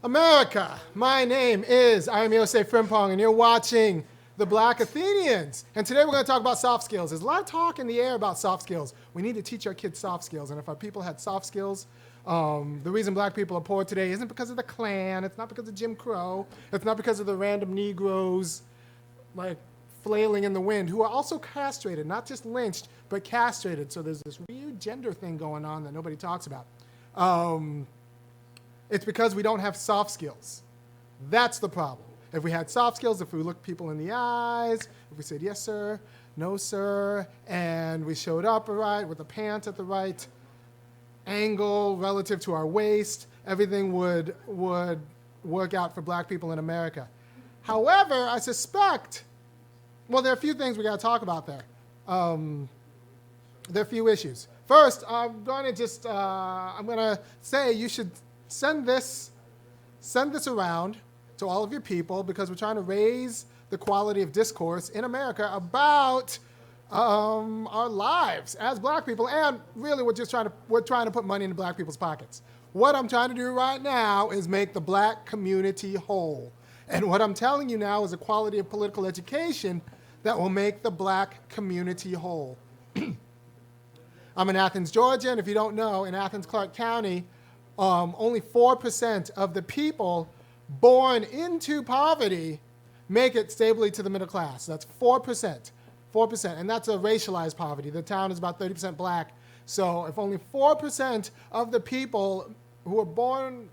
America, my name is Osei-Frimpong, and you're watching The Black Athenians. And today we're going to talk about soft skills. There's a lot of talk in the air about soft skills. We need to teach our kids soft skills. And if our people had soft skills, the reason black people are poor today isn't because of the Klan. It's not because of Jim Crow. It's not because of the random Negroes like flailing in the wind who are also castrated, not just lynched, but castrated. So there's this weird gender thing going on that nobody talks about. It's because we don't have soft skills. That's the problem. If we had soft skills, if we looked people in the eyes, if we said, yes, sir, no, sir, and we showed up right with the pants at the right angle relative to our waist, everything would work out for black people in America. However, I suspect, well, there are a few things we got to talk about there. There are a few issues. First, I'm going to say you should send this around to all of your people because we're trying to raise the quality of discourse in America about our lives as black people, and really we're trying to put money into black people's pockets. What I'm trying to do right now is make the black community whole. And what I'm telling you now is a quality of political education that will make the black community whole. I'm in Athens, Georgia, and if you don't know, in Athens, Clark County, only 4% of the people born into poverty make it stably to the middle class. That's 4%. 4%, and that's a racialized poverty. The town is about 30% black. So if only 4% of the people who are born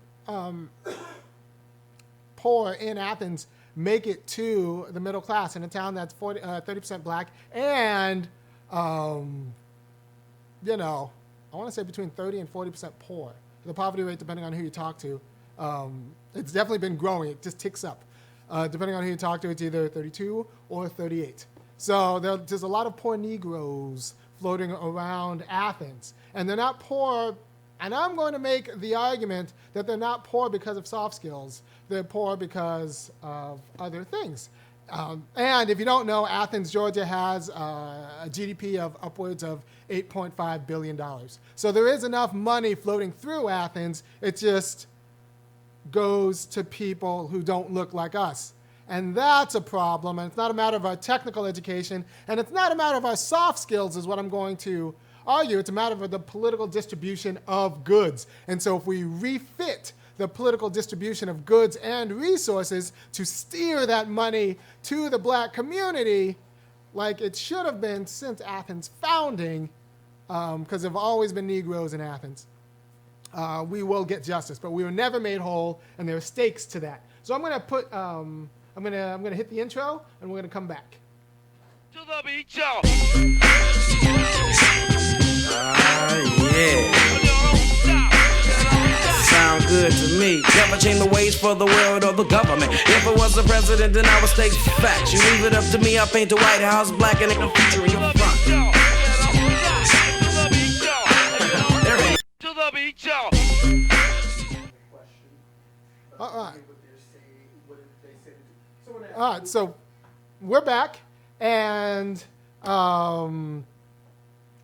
poor in Athens make it to the middle class in a town that's 30% black, and I want to say between 30 and 40% poor. The poverty rate, depending on who you talk to, it's definitely been growing. It just ticks up. Depending on who you talk to, it's either 32 or 38. So there's a lot of poor Negroes floating around Athens. And they're not poor, and I'm going to make the argument that they're not poor because of soft skills. They're poor because of other things. And if you don't know, Athens, Georgia has a GDP of upwards of $8.5 billion. So there is enough money floating through Athens. It just goes to people who don't look like us. And that's a problem. And it's not a matter of our technical education. And it's not a matter of our soft skills is what I'm going to argue. It's a matter of the political distribution of goods. And so if we refit the political distribution of goods and resources to steer that money to the black community like it should have been since Athens' founding, because there have always been Negroes in Athens, we will get justice. But we were never made whole, and there are stakes to that. So I'm going to put, I'm going to hit the intro, and we're going to come back. To the beat, y'all. Yeah. Sound good to me. Never change the ways for the world or the government. If I was the president, then I would state facts. You leave it up to me, I paint the White House black and ain't no future in your front. To the beat, y'all. All right, so we're back, and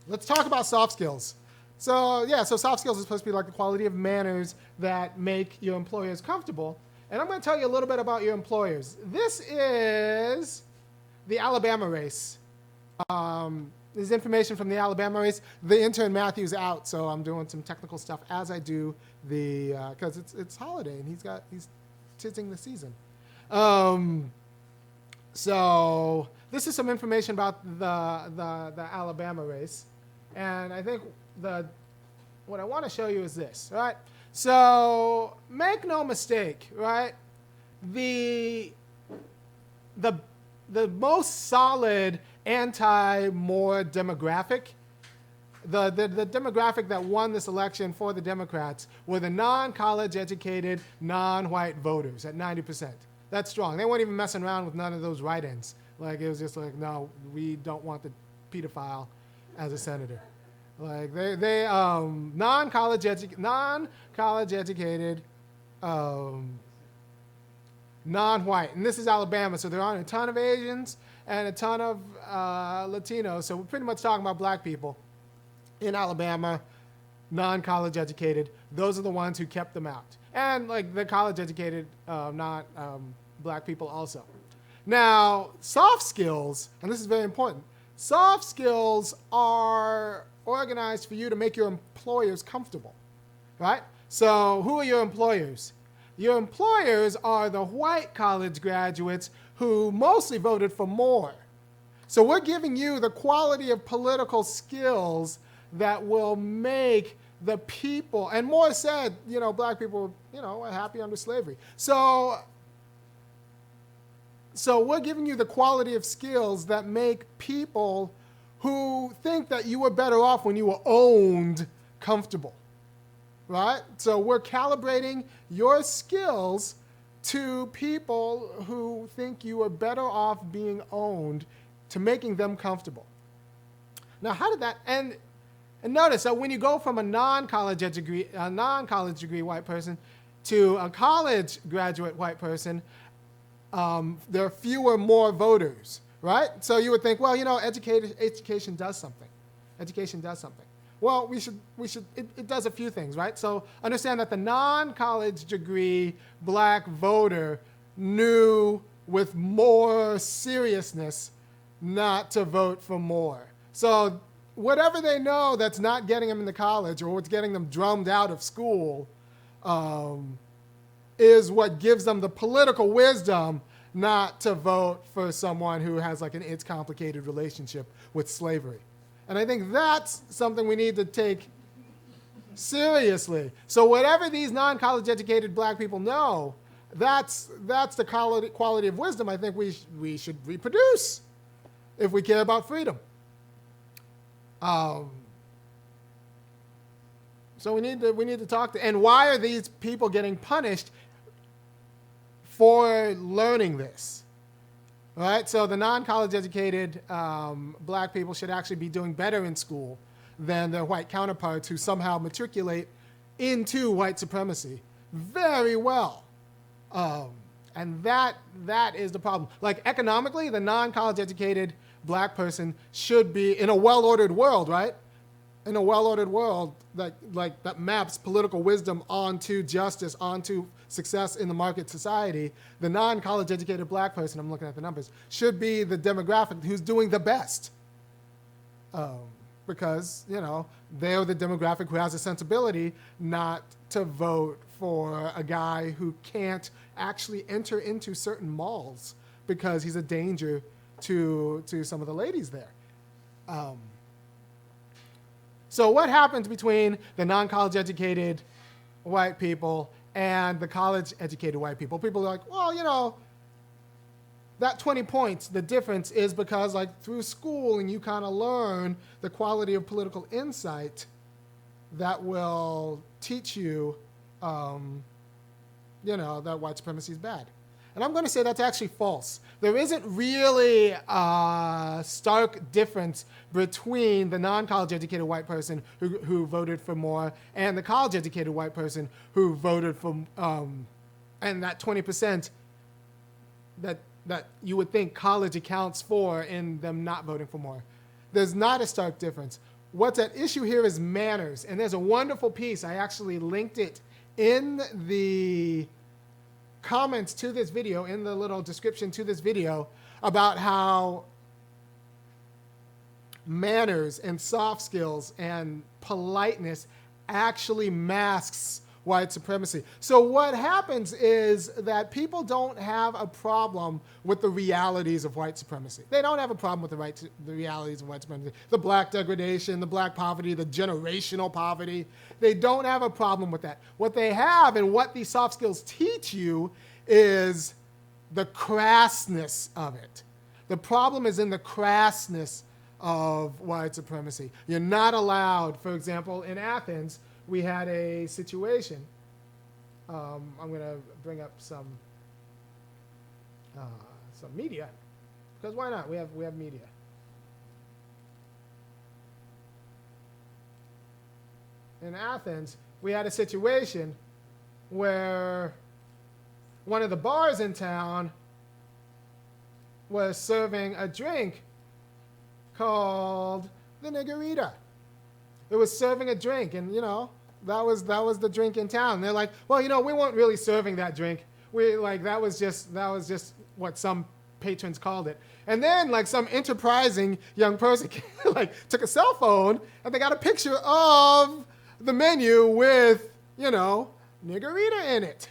let's talk about soft skills. So soft skills is supposed to be like the quality of manners that make your employers comfortable. And I'm going to tell you a little bit about your employers. This is the Alabama race. This is information from the Alabama race. The intern Matthew's out, so I'm doing some technical stuff as I do because it's holiday and he's tizzing the season. So this is some information about the Alabama race, and I think what I want to show you is this, right? So make no mistake, right? The most solid anti-Moore demographic, the demographic that won this election for the Democrats were the non-college educated, non-white voters at 90%. That's strong. They weren't even messing around with none of those write-ins. Like, it was just like, no, we don't want the pedophile as a senator. Like, they non-college educated, non-white. And this is Alabama, so there aren't a ton of Asians and a ton of Latinos. So we're pretty much talking about black people in Alabama, non-college educated, those are the ones who kept them out. And like the college-educated, not black people also. Now, soft skills, and this is very important, soft skills are organized for you to make your employers comfortable, right? So who are your employers? Your employers are the white college graduates who mostly voted for more. So we're giving you the quality of political skills that will make the people, and Moore said, black people, are happy under slavery. So we're giving you the quality of skills that make people who think that you were better off when you were owned comfortable, right? So we're calibrating your skills to people who think you are better off being owned, to making them comfortable. Now, how did that end? And notice that when you go from a non-college degree white person to a college graduate white person, there are fewer more voters, right? So you would think, well, education does something. Education does something. Well, it does a few things, right? So understand that the non-college degree black voter knew with more seriousness not to vote for more. So whatever they know that's not getting them into college or what's getting them drummed out of school is what gives them the political wisdom not to vote for someone who has like an complicated relationship with slavery. And I think that's something we need to take seriously. So whatever these non-college educated black people know, that's the quality of wisdom I think we should reproduce if we care about freedom. So we need to talk to, and why are these people getting punished for learning this? All right, so the non-college educated black people should actually be doing better in school than their white counterparts who somehow matriculate into white supremacy very well. And that is the problem. Like economically, the non-college educated black person should be in a well-ordered world, right? In a well-ordered world that maps political wisdom onto justice, onto success in the market society, the non-college educated black person, I'm looking at the numbers, should be the demographic who's doing the best. Because, they're the demographic who has a sensibility not to vote for a guy who can't actually enter into certain malls because he's a danger to some of the ladies there. So what happens between the non-college educated white people and the college educated white people? People are like, well, that 20 points, the difference is because like through schooling you kind of learn the quality of political insight that will teach you, that white supremacy is bad. And I'm going to say that's actually false. There isn't really a stark difference between the non-college educated white person who voted for more and the college educated white person who voted for, and that 20% that you would think college accounts for in them not voting for more. There's not a stark difference. What's at issue here is manners. And there's a wonderful piece. I actually linked it in the comments to this video, in the little description to this video, about how manners and soft skills and politeness actually masks white supremacy. So what happens is that people don't have a problem with the realities of white supremacy. They don't have a problem with the realities of white supremacy. The black degradation, the black poverty, the generational poverty. They don't have a problem with that. What they have and what these soft skills teach you is the crassness of it. The problem is in the crassness of white supremacy. You're not allowed, for example, in Athens, we had a situation. I'm going to bring up some media, because why not? We have media. In Athens, we had a situation where one of the bars in town was serving a drink called the Negrita. It was serving a drink, and that was the drink in town. They're like, well, we weren't really serving that drink. We that was just what some patrons called it. And then like some enterprising young person took a cell phone and they got a picture of the menu with niggerita in it.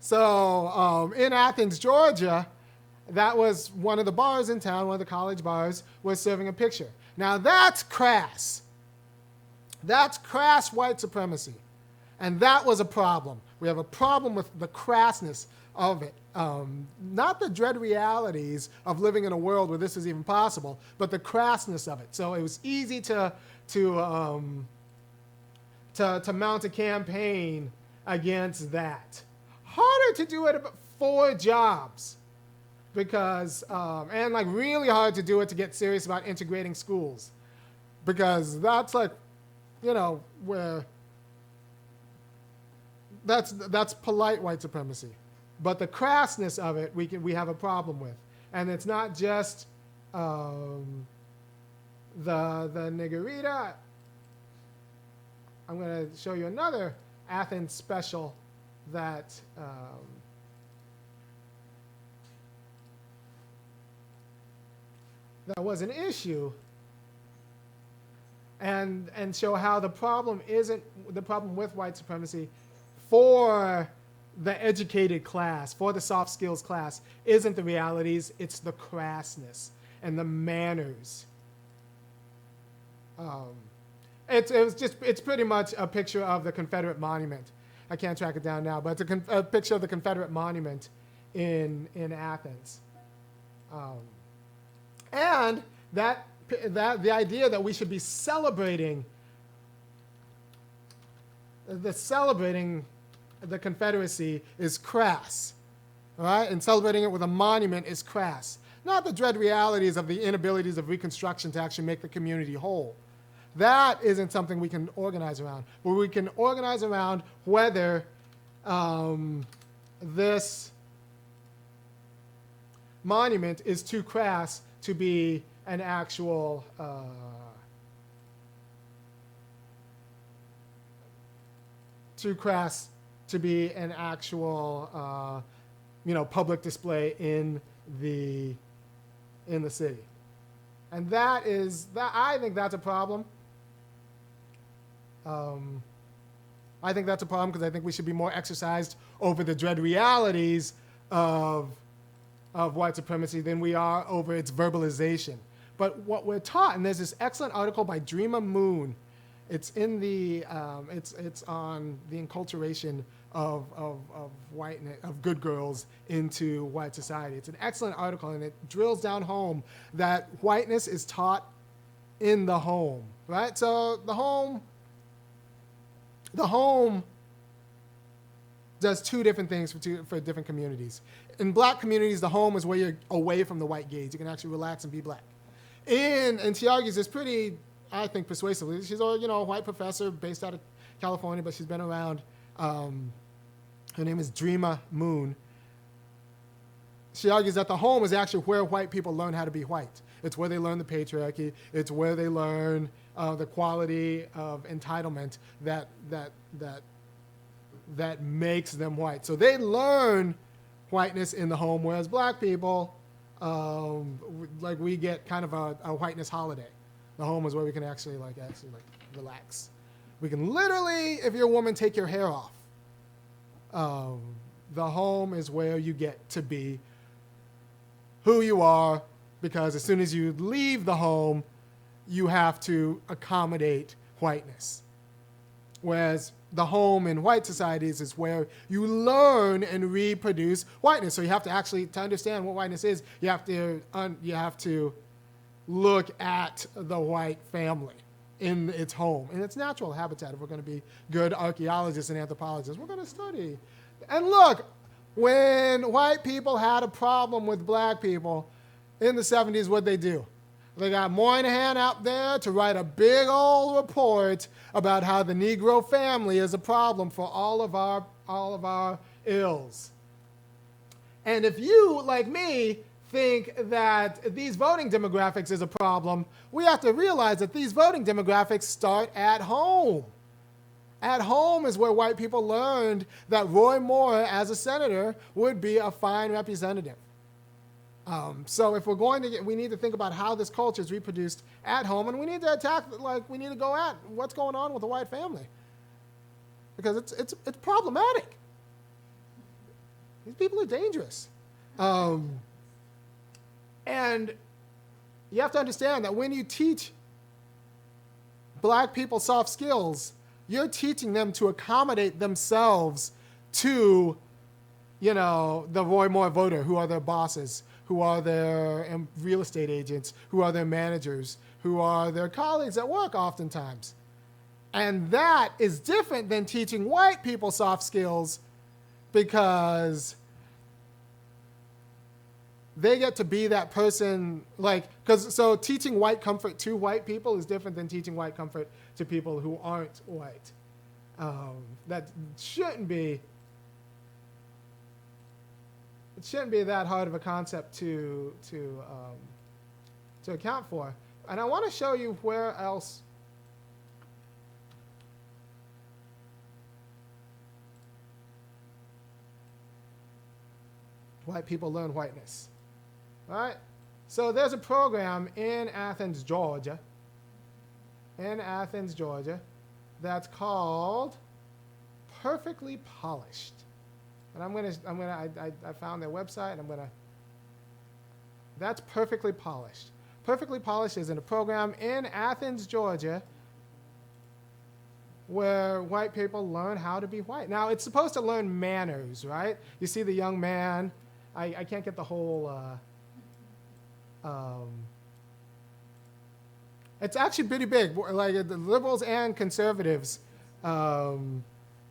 So in Athens, Georgia, that was one of the bars in town, one of the college bars, was serving a picture. Now that's crass. That's crass white supremacy. And that was a problem. We have a problem with the crassness of it. Not the dread realities of living in a world where this is even possible, but the crassness of it. So it was easy to mount a campaign against that. Harder to do it for jobs, because and like really hard to do it to get serious about integrating schools, because that's like, where that's polite white supremacy. But the crassness of it, we have a problem with, and it's not just the niggerita. I'm going to show you another Athens special that that was an issue, and show how the problem isn't the problem with white supremacy for the educated class, for the soft skills class, isn't the realities, it's the crassness and the manners. It's pretty much a picture of the Confederate monument. I can't track it down now, but it's a picture of the Confederate monument in Athens. And that the idea that we should be celebrating the Confederacy is crass, all right? And celebrating it with a monument is crass. Not the dread realities of the inabilities of Reconstruction to actually make the community whole. That isn't something we can organize around. But we can organize around whether this monument is too crass to be an actual public display in the city. And that I think that's a problem. I think that's a problem because I think we should be more exercised over the dread realities of white supremacy than we are over its verbalization. But what we're taught, and there's this excellent article by Dreama Moon. It's in the it's on the enculturation of whiteness, of good girls into white society. It's an excellent article, and it drills down home that whiteness is taught in the home, right? So the home does two different things for different communities. In black communities, the home is where you're away from the white gaze. You can actually relax and be black. And she argues this pretty, I think, persuasively. She's a white professor based out of California, but she's been around. Her name is Dreama Moon. She argues that the home is actually where white people learn how to be white. It's where they learn the patriarchy. It's where they learn the quality of entitlement that makes them white. So they learn whiteness in the home, whereas black people, we get kind of a whiteness holiday. The home is where we can actually relax. We can literally, if you're a woman, take your hair off. The home is where you get to be who you are, because as soon as you leave the home, you have to accommodate whiteness. Whereas the home in white societies is where you learn and reproduce whiteness. So you have to actually, to understand what whiteness is, you have to look at the white family in its home, in its natural habitat. If we're going to be good archaeologists and anthropologists, we're going to study. And look, when white people had a problem with black people in the 70s, what'd they do? They got Moynihan out there to write a big old report about how the Negro family is a problem for all of our ills. And if you, like me, think that these voting demographics is a problem, we have to realize that these voting demographics start at home. At home is where white people learned that Roy Moore, as a senator, would be a fine representative. So if we're going to we need to think about how this culture is reproduced at home, and we need to attack, we need to go at what's going on with the white family, because it's problematic. These people are dangerous, and you have to understand that when you teach black people soft skills, you're teaching them to accommodate themselves to, the Roy Moore voter, who are their bosses, who are their real estate agents, who are their managers, who are their colleagues at work oftentimes. And that is different than teaching white people soft skills, because they get to be that person, so teaching white comfort to white people is different than teaching white comfort to people who aren't white. That shouldn't be that hard of a concept to account for. And I want to show you where else white people learn whiteness. All right? So there's a program in Athens, Georgia, that's called Perfectly Polished. And I found their website, and that's Perfectly Polished. Perfectly Polished is in a program in Athens, Georgia, where white people learn how to be white. Now, it's supposed to learn manners, right? You see the young man. I can't get the whole... it's actually pretty big. Like the liberals and conservatives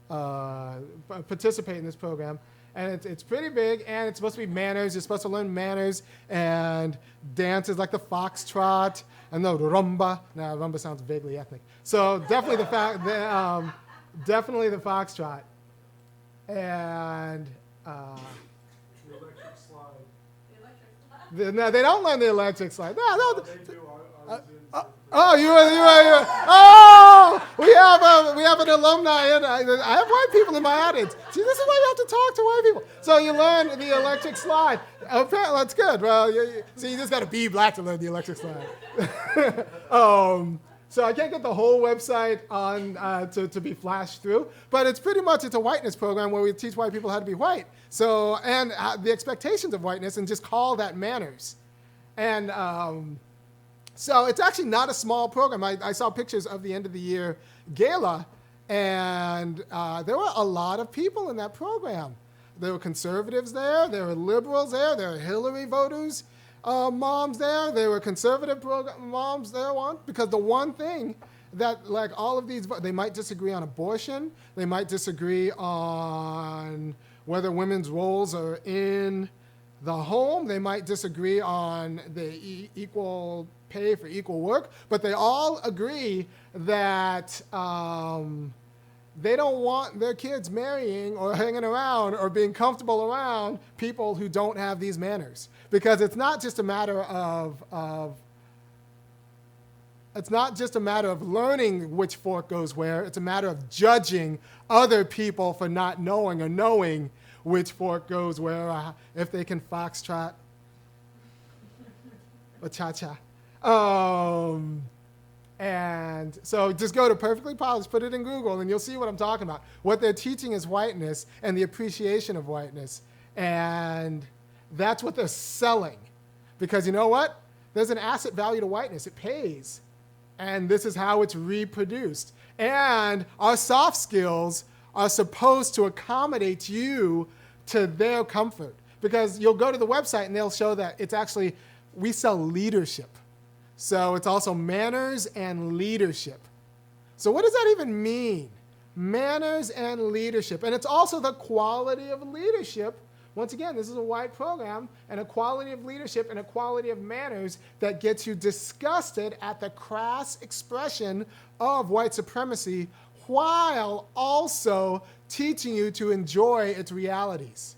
participate in this program. And it's pretty big, and it's supposed to be manners. You're supposed to learn manners and dances like the foxtrot and the rumba. Now, rumba sounds vaguely ethnic. So definitely definitely the foxtrot. And the electric slide. no, they don't learn the electric slide. No. They do. I was in Oh, you are. Oh, we have an alumni, and I have white people in my audience. See, this is why you have to talk to white people. So you learn the electric slide. Apparently, that's good. Well, you just got to be black to learn the electric slide. So I can't get the whole website on to be flashed through, but it's a whiteness program where we teach white people how to be white. So and the expectations of whiteness, and just call that manners, and. So it's actually not a small program. I saw pictures of the end of the year gala, and there were a lot of people in that program. There were conservatives there. There were liberals there. There were Hillary voters, moms there. There were conservative moms there. Because the one thing that, all of these, they might disagree on abortion. They might disagree on whether women's roles are in the home. They might disagree on the equal pay for equal work, but they all agree that they don't want their kids marrying or hanging around or being comfortable around people who don't have these manners. Because it's not just a matter of learning which fork goes where. It's a matter of judging other people for not knowing or knowing which fork goes where, if they can foxtrot or cha-cha. And so just go to Perfectly Polished, put it in Google, and you'll see what I'm talking about. What they're teaching is whiteness and the appreciation of whiteness. And that's what they're selling. Because you know what? There's an asset value to whiteness. It pays. And this is how it's reproduced. And our soft skills are supposed to accommodate you to their comfort. Because you'll go to the website and they'll show that it's actually, we sell leadership. So it's also manners and leadership. So what does that even mean? Manners and leadership. And it's also the quality of leadership. Once again, this is a white program, and a quality of leadership and a quality of manners that gets you disgusted at the crass expression of white supremacy, while also teaching you to enjoy its realities.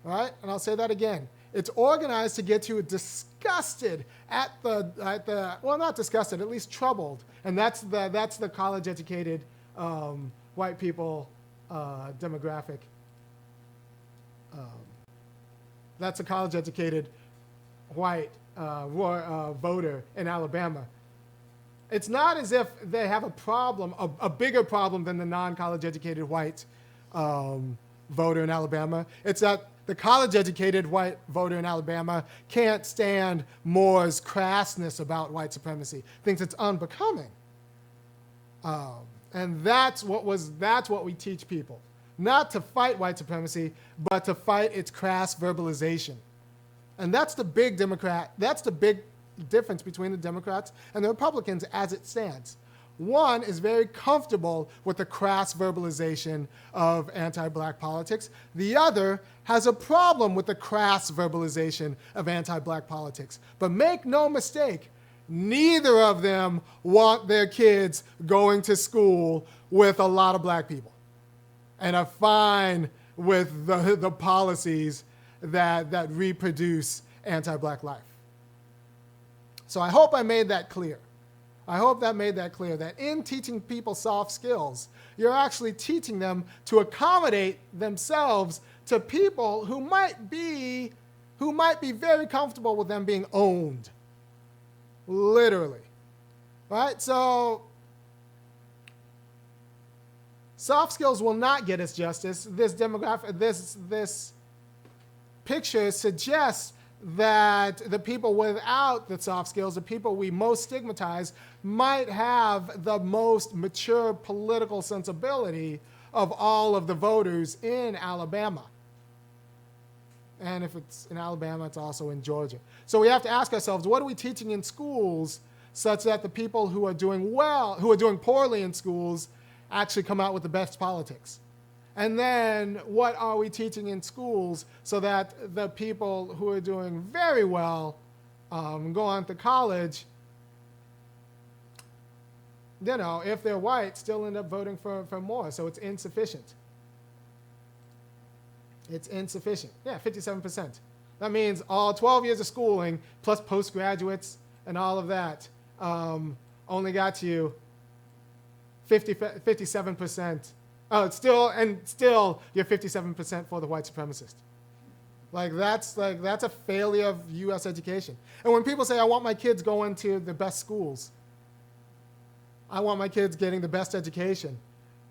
All right? And I'll say that again. It's organized to get you disgusted at the well, not disgusted, at least troubled. And that's the college-educated white people demographic. That's a college-educated white voter in Alabama. It's not as if they have a problem, a bigger problem than the non-college-educated white voter in Alabama. It's that the college-educated white voter in Alabama can't stand Moore's crassness about white supremacy, thinks it's unbecoming. And that's what we teach people. Not to fight white supremacy, but to fight its crass verbalization. And that's the big difference between the Democrats and the Republicans as it stands. One is very comfortable with the crass verbalization of anti-black politics. The other has a problem with the crass verbalization of anti-black politics. But make no mistake, neither of them want their kids going to school with a lot of black people and are fine with the policies that reproduce anti-black life. So I hope I made that clear. I hope that made that clear, that in teaching people soft skills, you're actually teaching them to accommodate themselves to people who might be very comfortable with them being owned. Literally. Right? So soft skills will not get us justice. This picture suggests that the people without the soft skills, the people we most stigmatize, might have the most mature political sensibility of all of the voters in Alabama. And if it's in Alabama, it's also in Georgia. So we have to ask ourselves, what are we teaching in schools such that the people who are doing poorly in schools, actually come out with the best politics? And then what are we teaching in schools so that the people who are doing very well go on to college, if they're white, still end up voting for more. So it's insufficient. It's insufficient. Yeah, 57%. That means all 12 years of schooling plus postgraduates and all of that only got you 57%. Oh, still you're 57% for the white supremacist. That's a failure of U.S. education. And when people say, I want my kids going to the best schools, I want my kids getting the best education,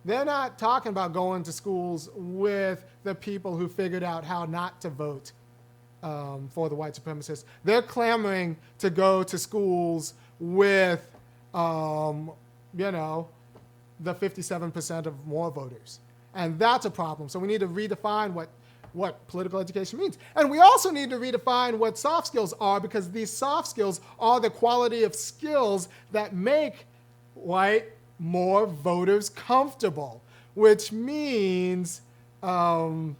they're not talking about going to schools with the people who figured out how not to vote for the white supremacists. They're clamoring to go to schools with, the 57% of more voters. And that's a problem. So we need to redefine what political education means. And we also need to redefine what soft skills are, because these soft skills are the quality of skills that make more voters comfortable, which means they're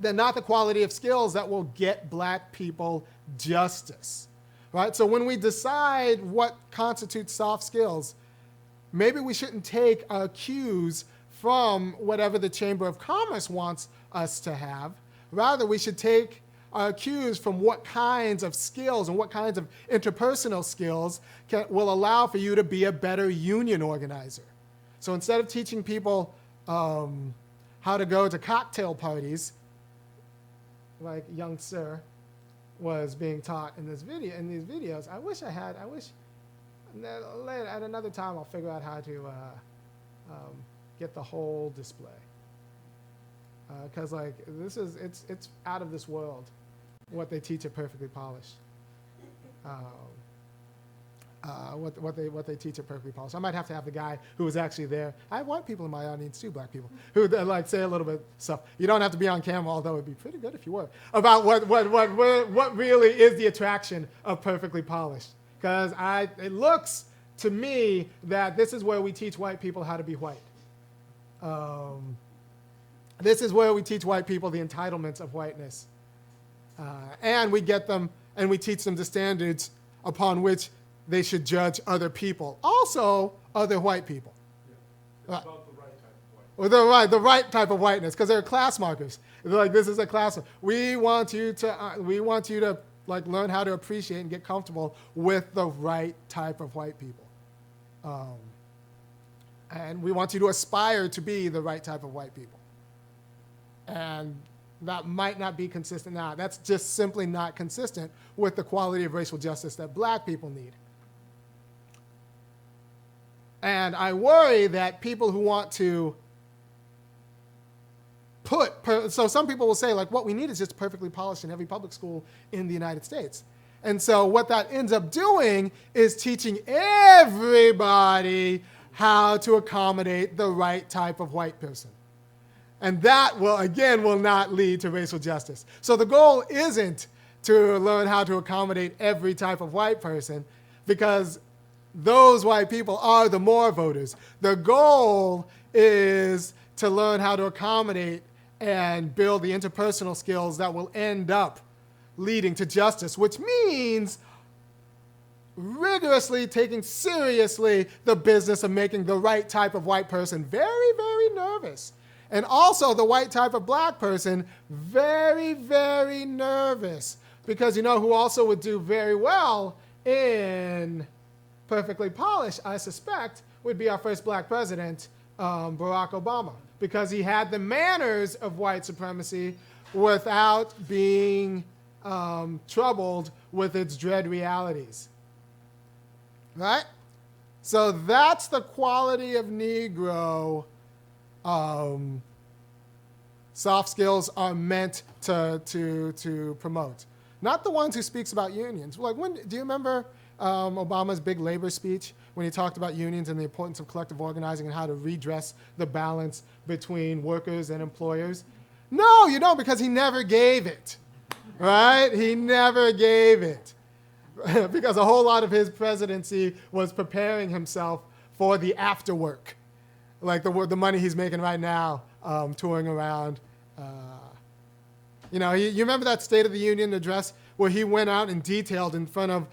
not the quality of skills that will get black people justice, right? So when we decide what constitutes soft skills, maybe we shouldn't take our cues from whatever the Chamber of Commerce wants us to have. Rather, we should take our cues from what kinds of skills and what kinds of interpersonal skills will allow for you to be a better union organizer. So instead of teaching people how to go to cocktail parties, like young sir was being taught in these videos, at another time I'll figure out how to get the whole display. Because it's out of this world what they teach at Perfectly Polished. What they teach at Perfectly Polished. I might have to have the guy who was actually there. I have white people in my audience too, black people, who say a little bit of stuff. You don't have to be on camera, although it'd be pretty good if you were, about what really is the attraction of Perfectly Polished. Because it looks to me that this is where we teach white people how to be white. This is where we teach white people the entitlements of whiteness. And we get them, and we teach them the standards upon which they should judge other people, also other white people. Yeah. It's about the right type of white. Or the right type of whiteness, because they're class markers. They're like, this is a class. We want you to learn how to appreciate and get comfortable with the right type of white people. And we want you to aspire to be the right type of white people. And that might not be consistent now. That's just simply not consistent with the quality of racial justice that black people need. And I worry that people who want to so some people will say, like, what we need is just perfectly polished in every public school in the United States. And so what that ends up doing is teaching everybody how to accommodate the right type of white person. And that will not lead to racial justice. So the goal isn't to learn how to accommodate every type of white person, because those white people are the more voters. The goal is to learn how to accommodate and build the interpersonal skills that will end up leading to justice, which means rigorously taking seriously the business of making the right type of white person very, very nervous. And also the white type of black person very, very nervous. Because you know who also would do very well in perfectly polished, I suspect, would be our first black president, Barack Obama. Because he had the manners of white supremacy without being troubled with its dread realities. Right? So that's the quality of Negro soft skills are meant to promote. Not the ones who speaks about unions. Like, do you remember Obama's big labor speech when he talked about unions and the importance of collective organizing and how to redress the balance between workers and employers? No, you don't, because he never gave it, right? He never gave it because a whole lot of his presidency was preparing himself for the after work, like the money he's making right now touring around. You remember that State of the Union address where he went out and detailed in front of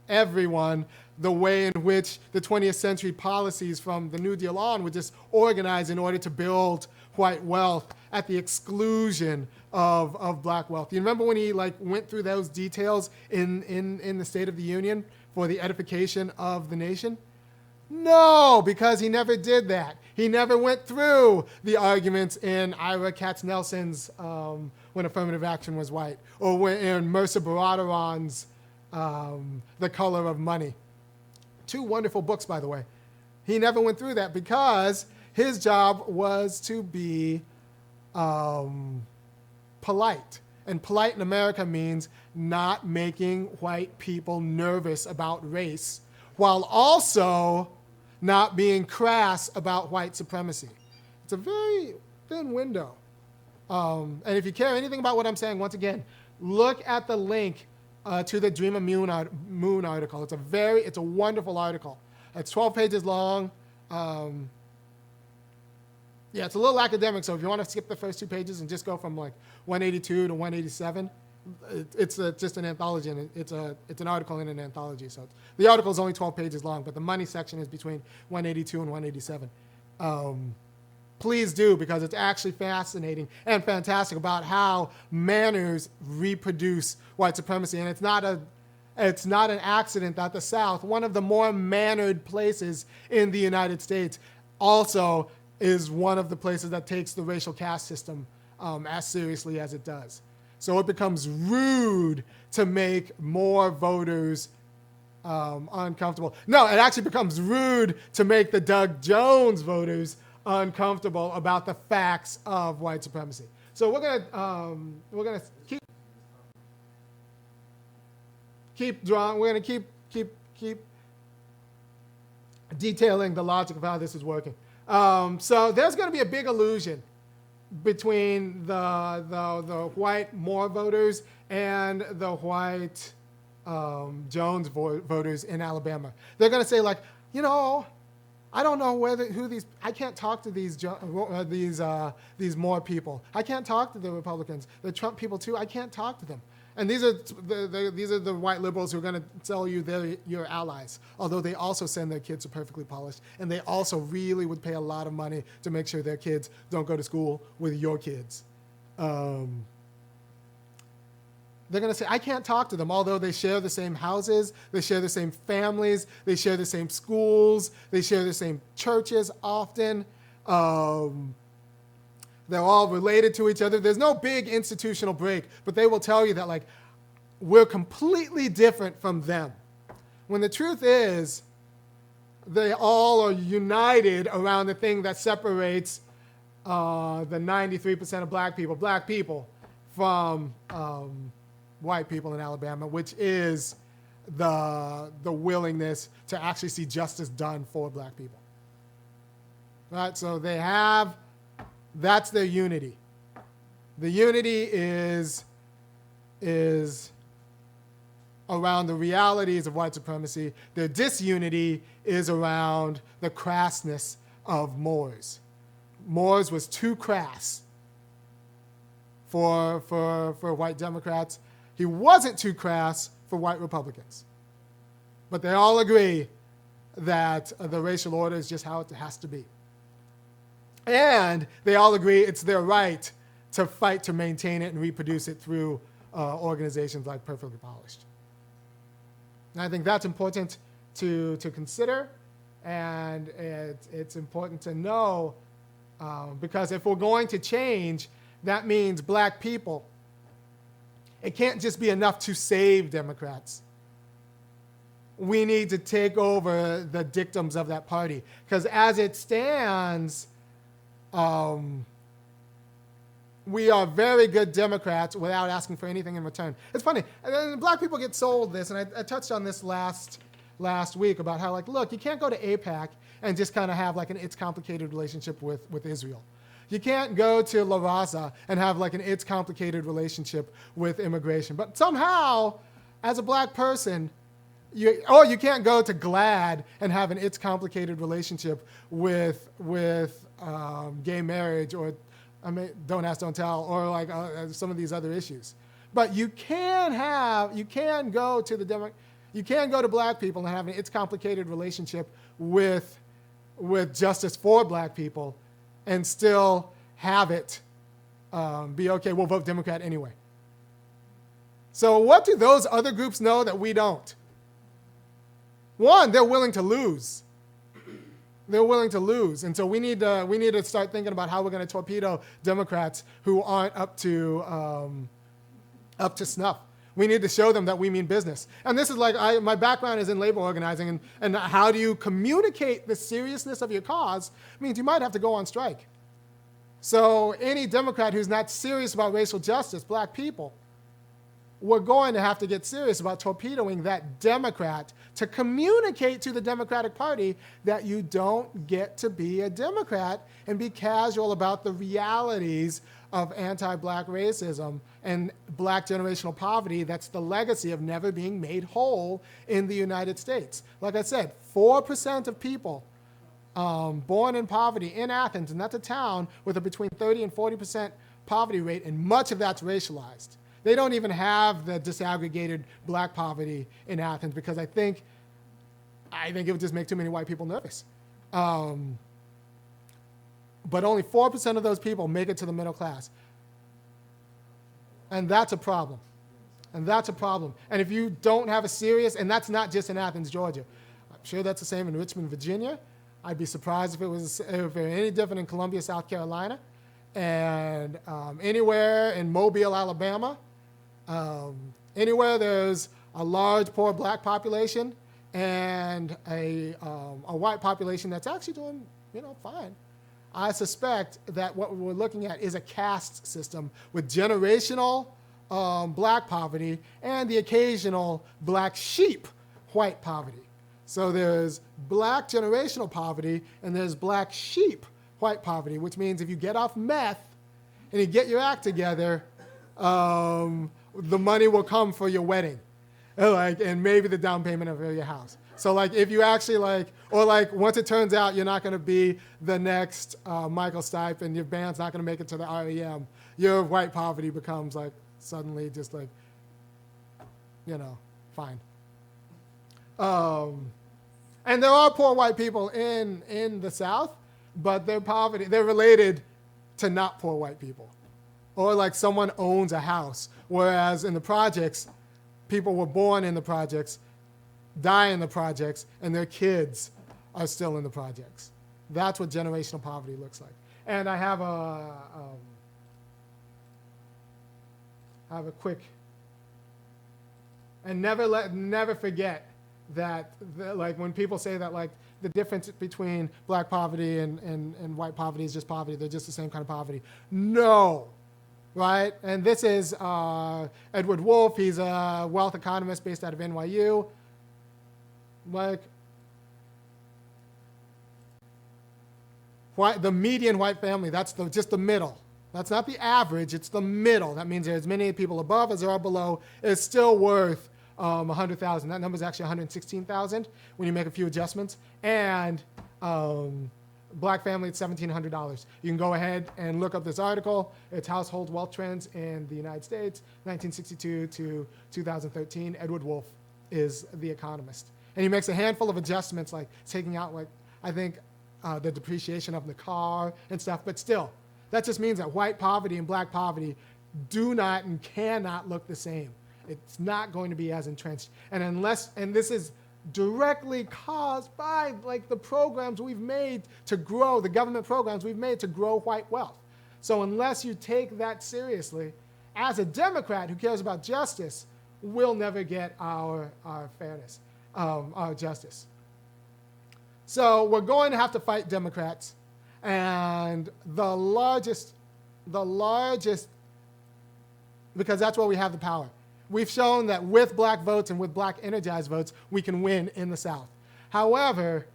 everyone the way in which the 20th century policies from the New Deal on were just organized in order to build white wealth at the exclusion of black wealth. You remember when he went through those details in the State of the Union for the edification of the nation? No, because he never did that. He never went through the arguments in Ira Katznelson's When Affirmative Action Was White, or in Mercer Baradaran's The Color of Money. Two wonderful books, by the way. He never went through that because his job was to be polite. And polite in America means not making white people nervous about race, while also not being crass about white supremacy. It's a very thin window. And if you care anything about what I'm saying, once again, look at the link to the Dreama Moon article. It's a wonderful article. It's 12 pages long. It's a little academic, so if you want to skip the first 2 pages and just go from 182 to 187, it's just an anthology, and it's an article in an anthology. So the article is only 12 pages long, but the money section is between 182 and 187. Please do, because it's actually fascinating and fantastic about how manners reproduce white supremacy. And it's not an accident that the South, one of the more mannered places in the United States, also is one of the places that takes the racial caste system as seriously as it does. So it becomes rude to make more voters uncomfortable. No, it actually becomes rude to make the Doug Jones voters uncomfortable about the facts of white supremacy. So we're gonna keep drawing. We're gonna keep detailing the logic of how this is working. So there's going to be a big illusion between the white Moore voters and the white Jones voters in Alabama. They're going to say I don't know I can't talk to these Moore people. I can't talk to the Republicans. The Trump people too. I can't talk to them. And these are the white liberals who are going to tell you they're your allies, although they also send their kids to perfectly polished, and they also really would pay a lot of money to make sure their kids don't go to school with your kids. They're going to say, I can't talk to them, although they share the same houses, they share the same families, they share the same schools, they share the same churches often. They're all related to each other. There's no big institutional break, but they will tell you that, like, we're completely different from them. When the truth is, they all are united around the thing that separates the 93% of black people from white people in Alabama, which is the willingness to actually see justice done for black people. Right? So that's their unity. The unity is around the realities of white supremacy. Their disunity is around the crassness of Moores. Moores was too crass for white Democrats. He wasn't too crass for white Republicans. But they all agree that the racial order is just how it has to be. And they all agree it's their right to fight to maintain it and reproduce it through organizations like Perfectly Polished. And I think that's important to consider, and it's important to know, because if we're going to change, that means black people. It can't just be enough to save Democrats. We need to take over the dictums of that party, because as it stands, we are very good Democrats without asking for anything in return. It's funny, and black people get sold this, and I touched on this last week about how, like, look, you can't go to AIPAC and just kind of have like an it's complicated relationship with Israel. You can't go to La Raza and have like an it's complicated relationship with immigration. But somehow, as a black person, you can't go to GLAAD and have an it's complicated relationship with gay marriage, or don't ask, don't tell, or like some of these other issues. But you can go to black people and have an it's complicated relationship with justice for black people and still have it be okay, we'll vote Democrat anyway. So what do those other groups know that we don't? One, they're willing to lose. They're willing to lose. And so we need to start thinking about how we're going to torpedo Democrats who aren't up to snuff. We need to show them that we mean business. And this is like, my background is in labor organizing, and how do you communicate the seriousness of your cause means you might have to go on strike. So any Democrat who's not serious about racial justice, black people, we're going to have to get serious about torpedoing that Democrat to communicate to the Democratic Party that you don't get to be a Democrat and be casual about the realities of anti-black racism and black generational poverty. That's the legacy of never being made whole in the United States. Like I said, 4% of people born in poverty in Athens, and that's a town with a between 30 and 40% poverty rate, and much of that's racialized. They don't even have the disaggregated black poverty in Athens, because I think it would just make too many white people nervous. But only 4% of those people make it to the middle class. And that's a problem. And if you don't have a serious, and that's not just in Athens, Georgia. I'm sure that's the same in Richmond, Virginia. I'd be surprised if it was any different in Columbia, South Carolina, and anywhere in Mobile, Alabama. Anywhere there's a large poor black population and a white population that's actually doing fine. I suspect that what we're looking at is a caste system with generational black poverty and the occasional black sheep white poverty. So there's black generational poverty and there's black sheep white poverty, which means if you get off meth and you get your act together, the money will come for your wedding, and maybe the down payment of your house. So if you actually once it turns out you're not going to be the next Michael Stipe and your band's not going to make it to the REM, your white poverty becomes suddenly just fine. And there are poor white people in the South, but they're related to not poor white people. or like someone owns a house. Whereas in the projects, people were born in the projects, die in the projects, and their kids are still in the projects. That's what generational poverty looks like. And I have a quick, and never forget that like when people say that like the difference between black poverty and white poverty is just poverty, they're just the same kind of poverty. No, right? And this is Edward Wolfe. He's a wealth economist based out of NYU. Like, the median white family, that's just the middle. That's not the average, it's the middle. That means there's as many people above as there are below. It's still worth 100,000. That number is actually 116,000 when you make a few adjustments. And black family, it's $1,700. You can go ahead and look up this article. It's Household Wealth Trends in the United States, 1962 to 2013. Edward Wolfe is the economist. And he makes a handful of adjustments, like taking out, like, I think, the depreciation of the car and stuff. But still, that just means that white poverty and black poverty do not and cannot look the same. It's not going to be as entrenched. And this is directly caused by like the programs we've made to grow, the government programs we've made to grow white wealth. So unless you take that seriously, as a Democrat who cares about justice, we'll never get our fairness, our justice. So we're going to have to fight Democrats, and the largest, because that's where we have the power. We've shown that with black votes and with black energized votes, we can win in the South. However,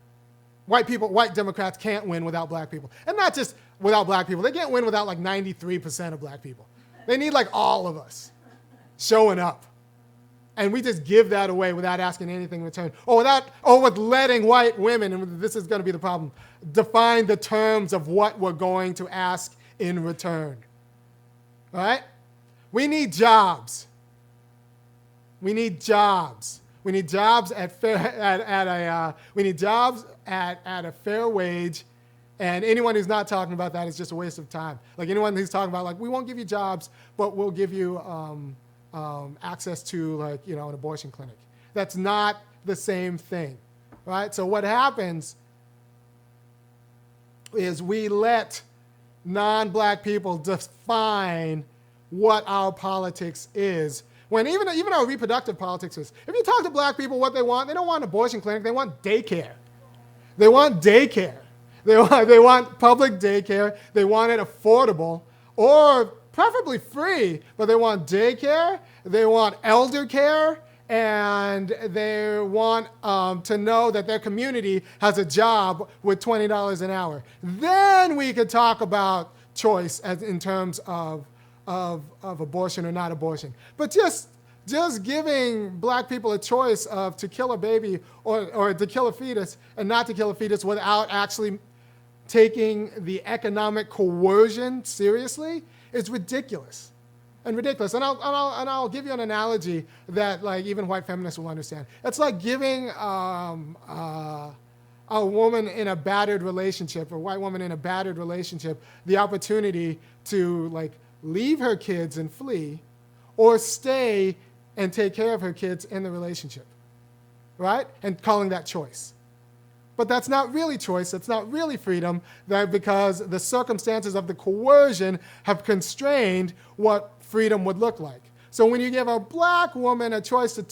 white Democrats can't win without black people. And not just without black people. They can't win without like 93% of black people. They need like all of us showing up. And we just give that away without asking anything in return. Or with letting white women, and this is going to be the problem, define the terms of what we're going to ask in return. All right? We need jobs. We need jobs. We need jobs at a fair wage, and anyone who's not talking about that is just a waste of time. Like anyone who's talking about like we won't give you jobs, but we'll give you access to like an abortion clinic. That's not the same thing, right? So what happens is we let non-black people define what our politics is. When even our reproductive politics is. If you talk to black people what they don't want an abortion clinic, they want daycare. They want daycare. They want public daycare. They want it affordable or preferably free, but they want daycare, they want elder care, and they want to know that their community has a job with $20 an hour. Then we could talk about choice in terms of abortion or not abortion. But just giving black people a choice of to kill a baby or to kill a fetus and not to kill a fetus without actually taking the economic coercion seriously is ridiculous. And I'll give you an analogy that like even white feminists will understand. It's like giving a woman in a battered relationship, a white woman in a battered relationship, the opportunity to like leave her kids and flee, or stay and take care of her kids in the relationship, right? And calling that choice. But that's not really choice, that's not really freedom, because the circumstances of the coercion have constrained what freedom would look like. So when you give a black woman a choice to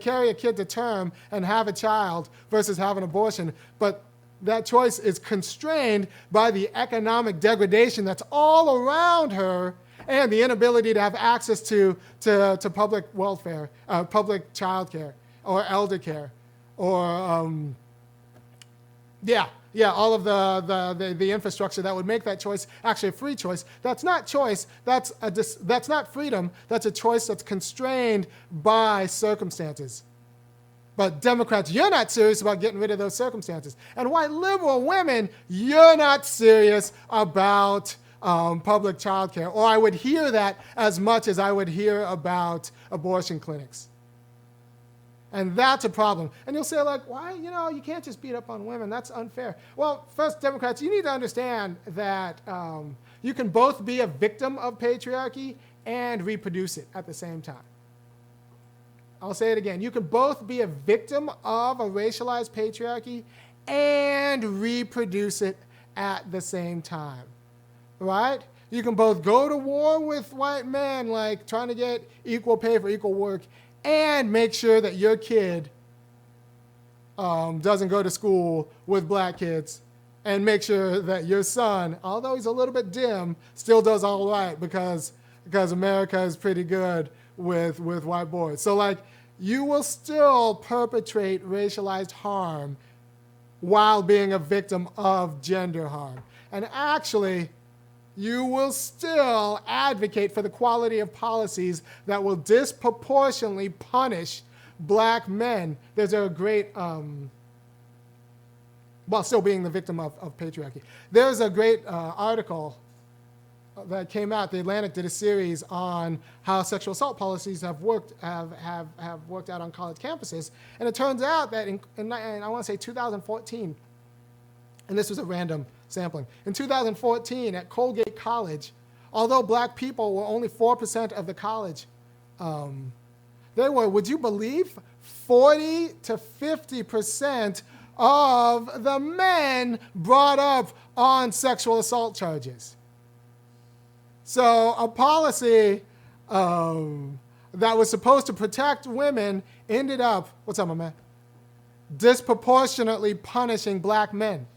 carry a kid to term and have a child versus have an abortion, but that choice is constrained by the economic degradation that's all around her and the inability to have access to public welfare, public child care, or elder care, or all of the infrastructure that would make that choice actually a free choice. That's not choice. That's not freedom. That's a choice that's constrained by circumstances. But Democrats, you're not serious about getting rid of those circumstances. And white liberal women, you're not serious about public child care. Or I would hear that as much as I would hear about abortion clinics. And that's a problem. And you'll say, like, why? You can't just beat up on women. That's unfair. Well, first, Democrats, you need to understand that you can both be a victim of patriarchy and reproduce it at the same time. I'll say it again. You can both be a victim of a racialized patriarchy and reproduce it at the same time, right? You can both go to war with white men, like trying to get equal pay for equal work, and make sure that your kid doesn't go to school with black kids, and make sure that your son, although he's a little bit dim, still does all right because America is pretty good with white boys. So like, you will still perpetrate racialized harm while being a victim of gender harm. And actually, you will still advocate for the quality of policies that will disproportionately punish black men. There's a great, while still being the victim of patriarchy. There's a great article that came out. The Atlantic did a series on how sexual assault policies have worked out on college campuses. And it turns out that in I want to say 2014, and this was a random sampling. In 2014, at Colgate College, although black people were only 4% of the college, they were, would you believe, 40 to 50% of the men brought up on sexual assault charges. So a policy that was supposed to protect women ended up, what's up, my man? Disproportionately punishing black men.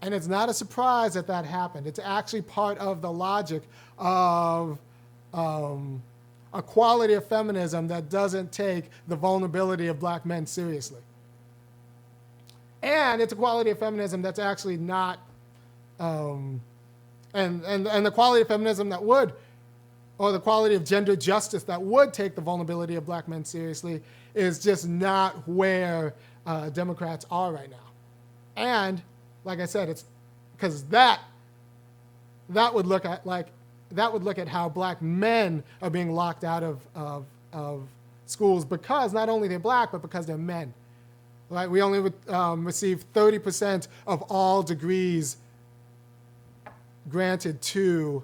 And it's not a surprise that that happened. It's actually part of the logic of a quality of feminism that doesn't take the vulnerability of black men seriously. And it's a quality of feminism that's actually not, and the quality of feminism that would, or the quality of gender justice that would take the vulnerability of black men seriously is just not where Democrats are right now. And like I said, it's because that would look at how black men are being locked out of schools because not only they're black, but because they're men. Right? We only receive 30% of all degrees granted to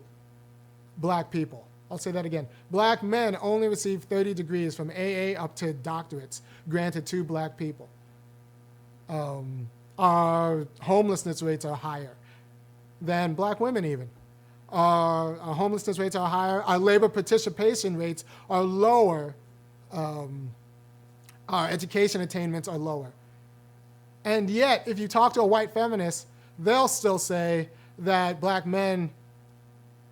black people. I'll say that again. Black men only receive 30 degrees from AA up to doctorates granted to black people. Our homelessness rates are higher than black women even. Our homelessness rates are higher. Our labor participation rates are lower. Our education attainments are lower. And yet, if you talk to a white feminist, they'll still say that black men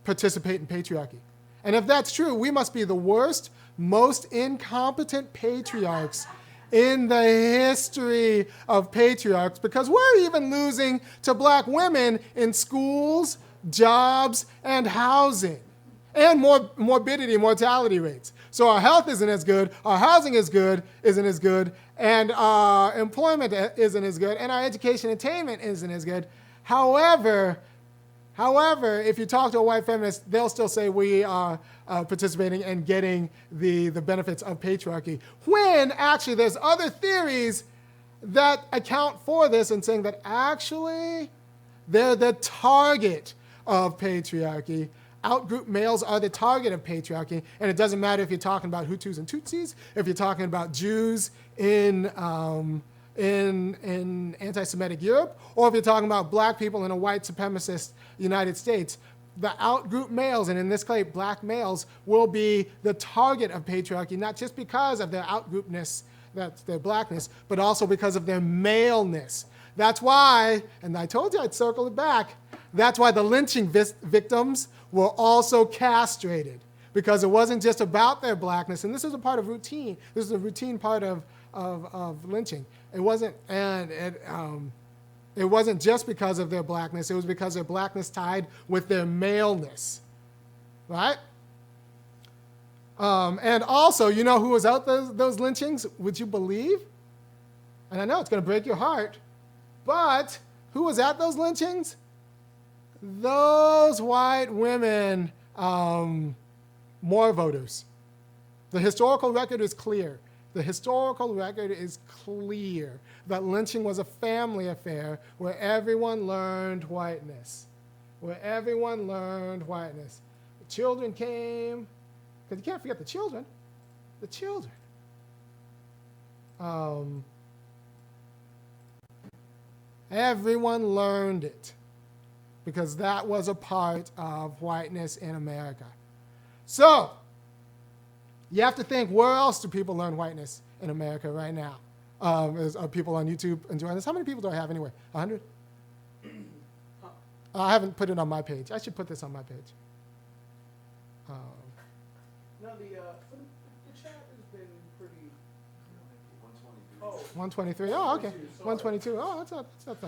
participate in patriarchy. And if that's true, we must be the worst, most incompetent patriarchs in the history of patriarchs because we're even losing to black women in schools, jobs, and housing, and morbidity, mortality rates. So our health isn't as good, our housing isn't as good, and our employment isn't as good, and our education attainment isn't as good. However, if you talk to a white feminist, they'll still say we are participating and getting the benefits of patriarchy, when actually there's other theories that account for this and saying that actually they're the target of patriarchy. Outgroup males are the target of patriarchy, and it doesn't matter if you're talking about Hutus and Tutsis, if you're talking about Jews in anti-Semitic Europe, or if you're talking about black people in a white supremacist United States. The outgroup males, and in this case, black males, will be the target of patriarchy, not just because of their outgroupness, that's their blackness, but also because of their maleness. That's why, and I told you I'd circle it back, that's why the lynching victims were also castrated, because it wasn't just about their blackness, and this is a part of routine. This is a routine part of lynching. It wasn't, and it wasn't just because of their blackness. It was because their blackness tied with their maleness, right? And also, you know who was out those lynchings? Would you believe? And I know it's going to break your heart, but who was at those lynchings? Those white women, more voters. The historical record is clear. The historical record is clear that lynching was a family affair where everyone learned whiteness. Where everyone learned whiteness. The children came, because you can't forget the children. The children. Everyone learned it because that was a part of whiteness in America. So, you have to think, where else do people learn whiteness in America right now? Are people on YouTube enjoying this? How many people do I have anyway? 100? I haven't put it on my page. I should put this on my page. No, the chat has been pretty. 123. Oh, okay. 122. Oh, that's not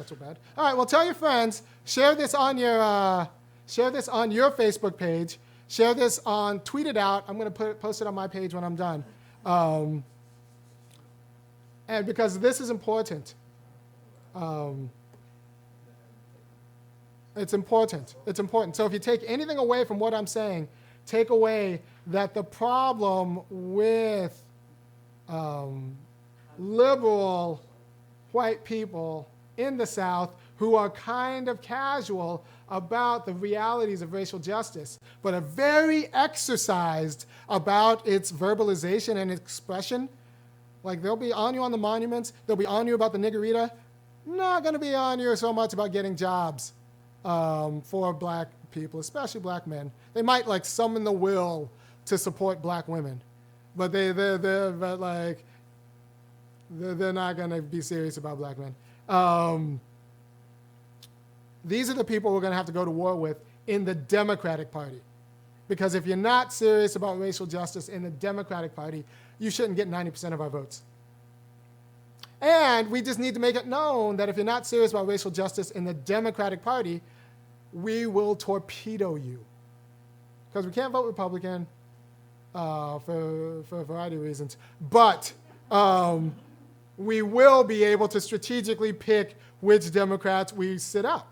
so bad. All right. Well, tell your friends. Share this on your Facebook page. Share this on. Tweet it out. I'm going to post it on my page when I'm done. And because this is important. It's important. It's important. So if you take anything away from what I'm saying, take away that the problem with liberal white people in the South who are kind of casual about the realities of racial justice, but are very exercised about its verbalization and expression. Like they'll be on you on the monuments, they'll be on you about the niggerita, not going to be on you so much about getting jobs for black people, especially black men. They might like summon the will to support black women, but they're not going to be serious about black men. These are the people we're going to have to go to war with in the Democratic Party. Because if you're not serious about racial justice in the Democratic Party, you shouldn't get 90% of our votes. And we just need to make it known that if you're not serious about racial justice in the Democratic Party, we will torpedo you. Because we can't vote Republican for a variety of reasons. But we will be able to strategically pick which Democrats we sit out.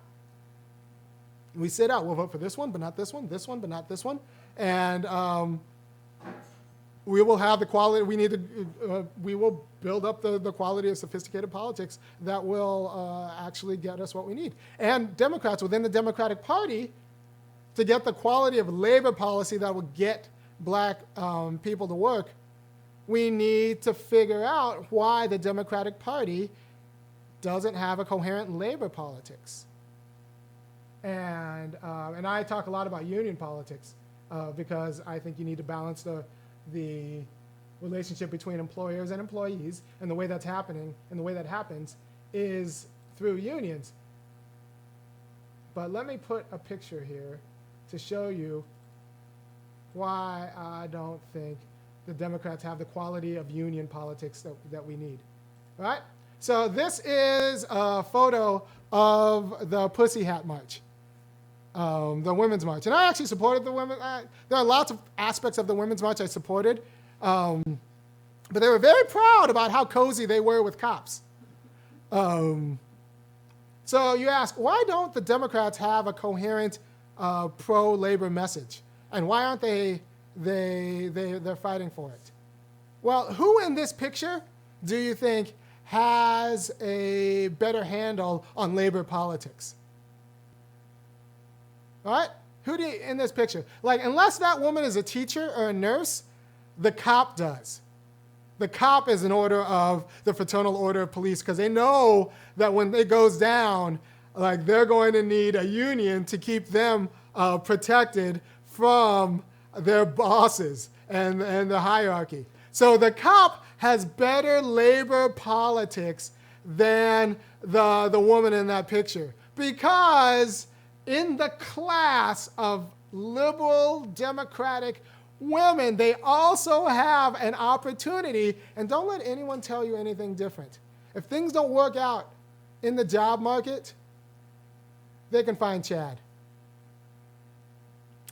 We sit out. We'll vote for this one, but not this one, but not this one. And we will have the quality, we will build up the quality of sophisticated politics that will actually get us what we need. And Democrats within the Democratic Party, to get the quality of labor policy that will get black people to work, we need to figure out why the Democratic Party doesn't have a coherent labor politics. And I talk a lot about union politics because I think you need to balance the relationship between employers and employees, and the way that's happening and the way that happens is through unions. But let me put a picture here to show you why I don't think the Democrats have the quality of union politics that we need. All right? So this is a photo of the Pussy Hat March. The Women's March. And I actually supported the women. There are lots of aspects of the Women's March I supported. But they were very proud about how cozy they were with cops. So you ask, why don't the Democrats have a coherent pro-labor message? And why aren't they're fighting for it? Well, who in this picture do you think has a better handle on labor politics? All right? Who do you, in this picture? Like, unless that woman is a teacher or a nurse, the cop does. The cop is an order of the Fraternal Order of Police because they know that when it goes down, like, they're going to need a union to keep them protected from their bosses and the hierarchy. So the cop has better labor politics than the woman in that picture because in the class of liberal democratic women, they also have an opportunity, and don't let anyone tell you anything different. If things don't work out in the job market, they can find Chad.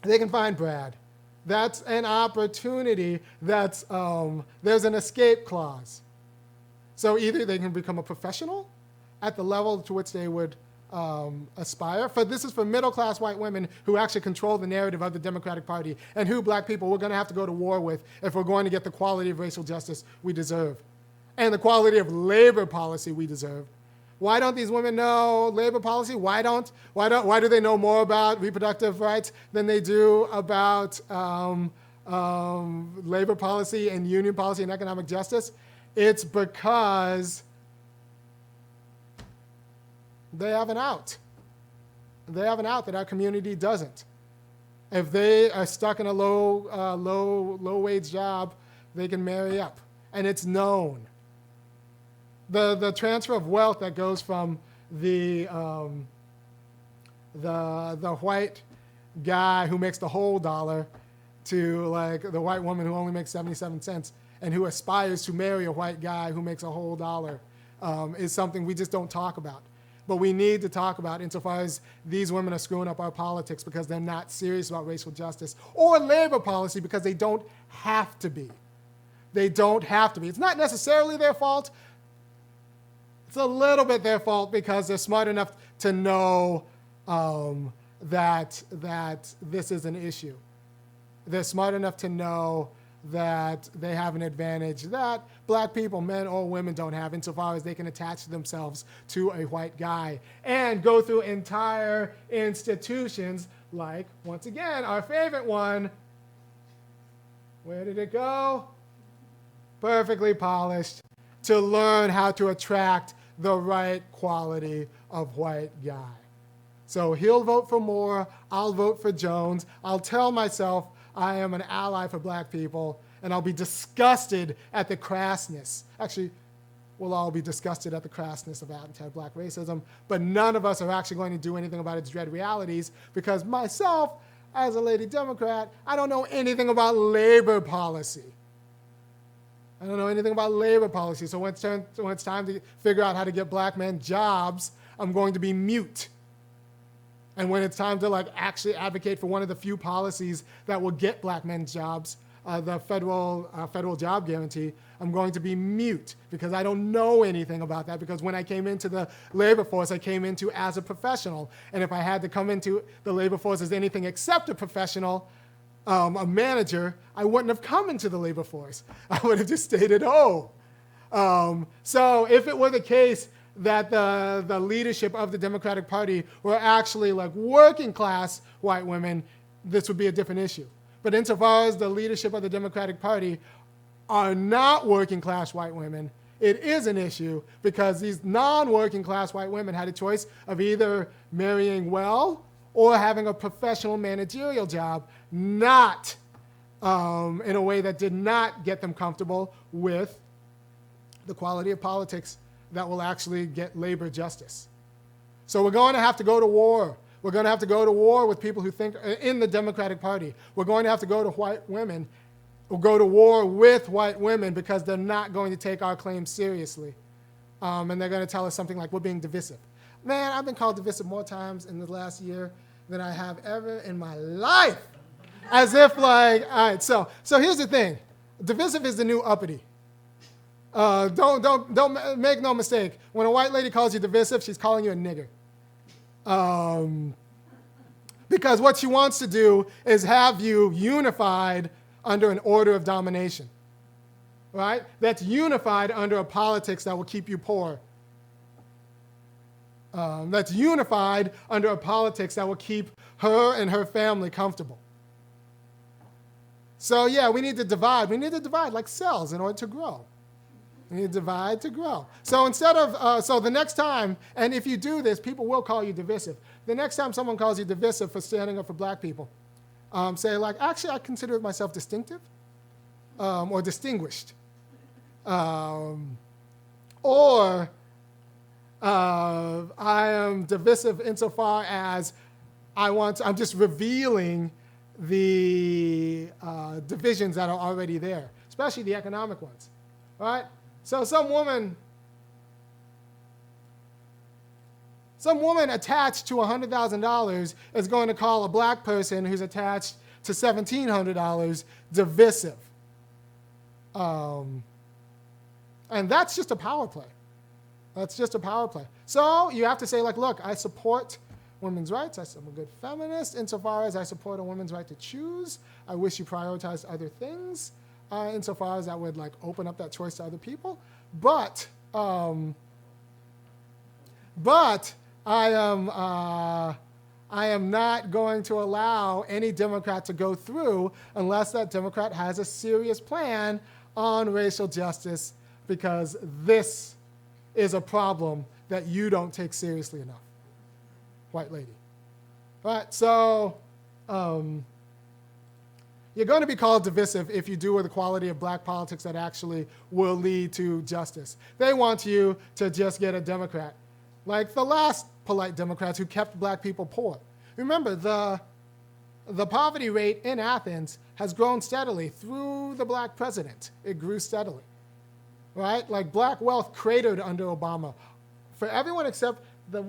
They can find Brad. That's an opportunity. There's an escape clause. So either they can become a professional at the level to which they would aspire. This is for middle-class white women who actually control the narrative of the Democratic Party and who black people we're going to have to go to war with if we're going to get the quality of racial justice we deserve and the quality of labor policy we deserve. Why don't these women know labor policy? Why do they know more about reproductive rights than they do about labor policy and union policy and economic justice? It's because they have an out. They have an out that our community doesn't. If they are stuck in a low wage job, they can marry up, and it's known. The transfer of wealth that goes from the white guy who makes the whole dollar to like the white woman who only makes 77 cents and who aspires to marry a white guy who makes a whole dollar is something we just don't talk about. But we need to talk about insofar as these women are screwing up our politics because they're not serious about racial justice or labor policy because they don't have to be. They don't have to be. It's not necessarily their fault. It's a little bit their fault because they're smart enough to know that this is an issue. They're smart enough to know that they have an advantage that black people, men or women, don't have insofar as they can attach themselves to a white guy and go through entire institutions like, once again, our favorite one. Where did it go? Perfectly polished, to learn how to attract the right quality of white guy. So he'll vote for Moore, I'll vote for Jones, I'll tell myself I am an ally for black people, and I'll be disgusted at the crassness. Actually, we'll all be disgusted at the crassness of anti-black racism, but none of us are actually going to do anything about its dread realities because myself, as a lady Democrat, I don't know anything about labor policy. I don't know anything about labor policy, so when it's time to figure out how to get black men jobs, I'm going to be mute. And when it's time to actually advocate for one of the few policies that will get black men jobs, the federal job guarantee, I'm going to be mute because I don't know anything about that because when I came into the labor force, I came into as a professional. And if I had to come into the labor force as anything except a professional, a manager, I wouldn't have come into the labor force. I would have just stayed at home. So if it were the case that the leadership of the Democratic Party were actually working class white women, this would be a different issue. But insofar as the leadership of the Democratic Party are not working class white women, it is an issue because these non-working class white women had a choice of either marrying well or having a professional managerial job, not in a way that did not get them comfortable with the quality of politics that will actually get labor justice. So we're going to have to go to war. We're going to have to go to war with people who think in the Democratic Party. We're going to have to go to white women, or go to war with white women because they're not going to take our claims seriously. And they're going to tell us something like we're being divisive. Man, I've been called divisive more times in the last year than I have ever in my life. As if all right, so here's the thing. Divisive is the new uppity. Don't make no mistake. When a white lady calls you divisive, she's calling you a nigger. Because what she wants to do is have you unified under an order of domination, right? That's unified under a politics that will keep you poor. That's unified under a politics that will keep her and her family comfortable. So yeah, we need to divide. We need to divide like cells in order to grow. We need to divide to grow. So instead of, so the next time, and if you do this, people will call you divisive. The next time someone calls you divisive for standing up for black people, say actually I consider myself distinctive or distinguished. Or I am divisive insofar as I'm just revealing the divisions that are already there, especially the economic ones, right? So some woman attached to $100,000 is going to call a black person who's attached to $1,700 divisive. And that's just a power play. That's just a power play. So you have to say, like, look, I support women's rights. I'm a good feminist insofar as I support a woman's right to choose. I wish you prioritized other things insofar as that would, like, open up that choice to other people. But I am not going to allow any Democrat to go through unless that Democrat has a serious plan on racial justice, because this is a problem that you don't take seriously enough, white lady. All right, so you're going to be called divisive if you do with the quality of black politics that actually will lead to justice. They want you to just get a Democrat, like the last polite Democrats who kept black people poor. Remember, the poverty rate in Athens has grown steadily through the black president. It grew steadily, right? Like, black wealth cratered under Obama. For everyone except the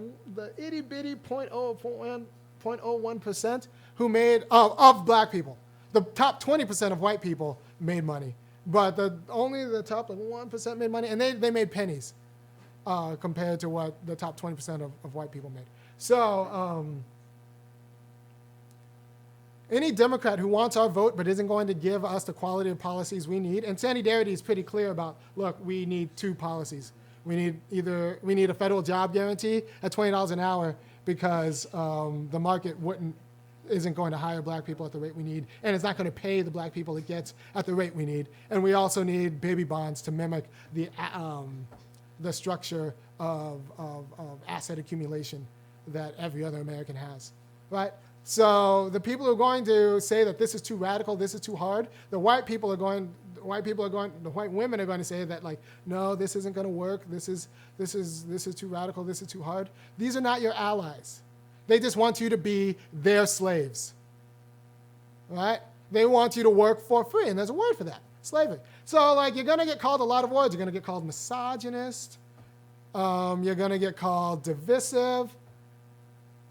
itty-bitty 0.01% who made, of black people. The top 20% of white people made money, but only the top 1% made money, and they made pennies compared to what the top 20% of white people made. So any Democrat who wants our vote but isn't going to give us the quality of policies we need, and Sandy Darity is pretty clear about, look, we need two policies. We need a federal job guarantee at $20 an hour because the market isn't going to hire black people at the rate we need, and it's not going to pay the black people it gets at the rate we need. And we also need baby bonds to mimic the structure of asset accumulation that every other American has, right? So the people who are going to say that this is too radical, this is too hard, the white women are going to say that, like, no, this isn't going to work. This is too radical. This is too hard. These are not your allies. They just want you to be their slaves, right? They want you to work for free, and there's a word for that, slavery. So, like, you're going to get called a lot of words. You're going to get called misogynist. You're going to get called divisive,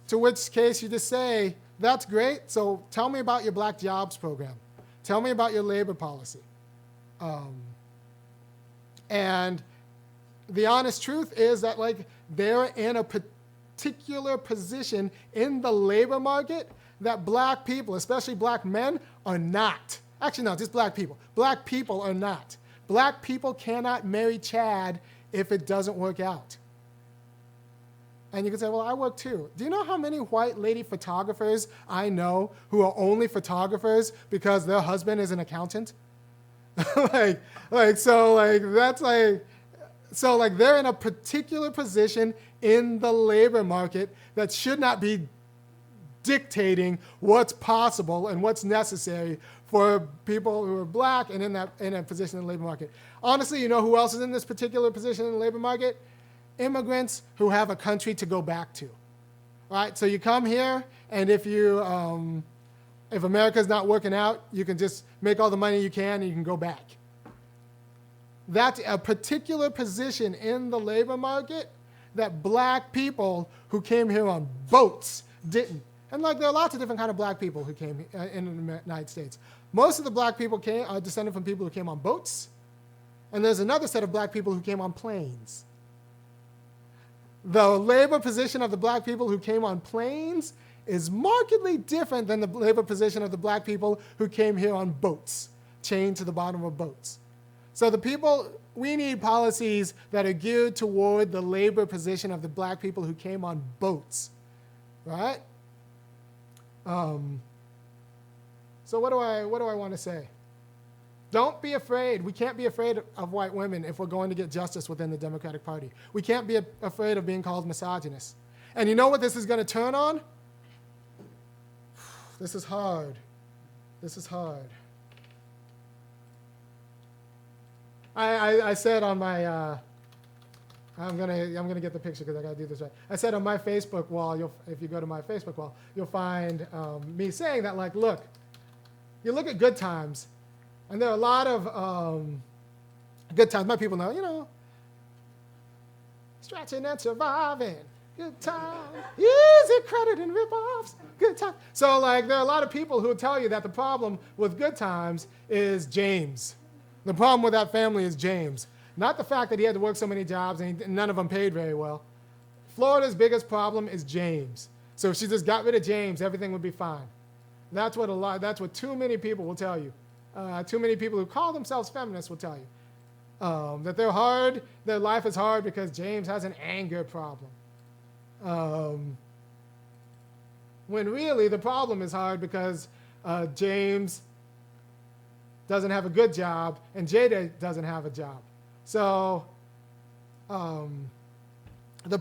to which case you just say, that's great, so tell me about your black jobs program. Tell me about your labor policy. And the honest truth is that, like, they're in a particular position in the labor market that black people, especially black men, are not. Actually, no, just black people. Black people are not. Black people cannot marry Chad if it doesn't work out. And you can say, well, I work too. Do you know how many white lady photographers I know who are only photographers because their husband is an accountant? So they're in a particular position in the labor market that should not be dictating what's possible and what's necessary for people who are black and in a position in the labor market. Honestly, you know who else is in this particular position in the labor market? Immigrants who have a country to go back to. All right, so you come here, and if America's not working out, you can just make all the money you can and you can go back. That's a particular position in the labor market that black people who came here on boats didn't. And, like, there are lots of different kind of black people who came in the United States. Most of the black people are descended from people who came on boats, and there's another set of black people who came on planes. The labor position of the black people who came on planes is markedly different than the labor position of the black people who came here on boats, chained to the bottom of boats. So we need policies that are geared toward the labor position of the black people who came on boats, right? So what do I want to say? Don't be afraid. We can't be afraid of white women if we're going to get justice within the Democratic Party. We can't be afraid of being called misogynist. And you know what this is going to turn on? This is hard. This is hard. I said on my, I'm gonna get the picture because I gotta do this right. I said on my Facebook wall, if you go to my Facebook wall, you'll find me saying that, like, look, you look at Good Times, and there are a lot of good times. My people know, stretching and surviving. Good time, easy credit and rip-offs, good time. So, like, there are a lot of people who will tell you that the problem with Good Times is James. The problem with that family is James. Not the fact that he had to work so many jobs and none of them paid very well. Florida's biggest problem is James. So if she just got rid of James, everything would be fine. That's what too many people will tell you. Too many people who call themselves feminists will tell you. That they're hard, their life is hard because James has an anger problem. When really the problem is hard because James doesn't have a good job and Jada doesn't have a job. So the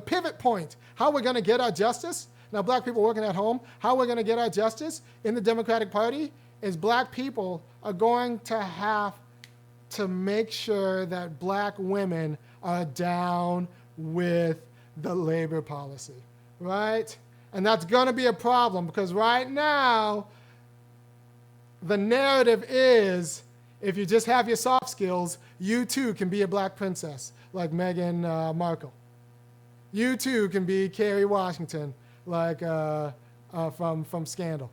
pivot point, how we're going to get our justice, now black people working at home, how we're going to get our justice in the Democratic Party is black people are going to have to make sure that black women are down with the labor policy, right? And that's going to be a problem because right now, the narrative is if you just have your soft skills, you too can be a black princess like Meghan Markle. You too can be Kerry Washington like from Scandal.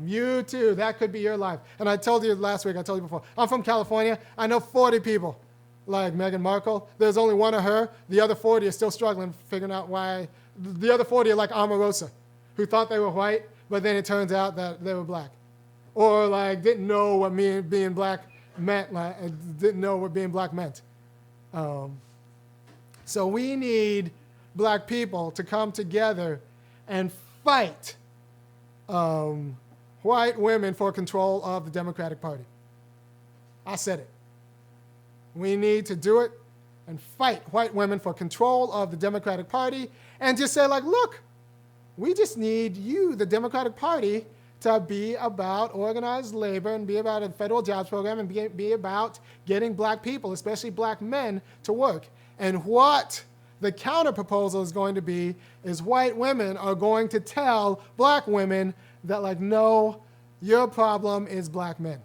You too, that could be your life. And I told you last week, I told you before, I'm from California. I know 40 people like Meghan Markle. There's only one of her. The other 40 are still struggling figuring out why. The other 40 are like Omarosa, who thought they were white, but then it turns out that they were black. Or like didn't know what being black meant, didn't know what being black meant. So we need black people to come together and fight white women for control of the Democratic Party. I said it. We need to do it and fight white women for control of the Democratic Party and just say, like, look, we just need you, the Democratic Party, to be about organized labor and be about a federal jobs program and be about getting black people, especially black men, to work. And what the counter proposal is going to be is white women are going to tell black women that, like, no, your problem is black men.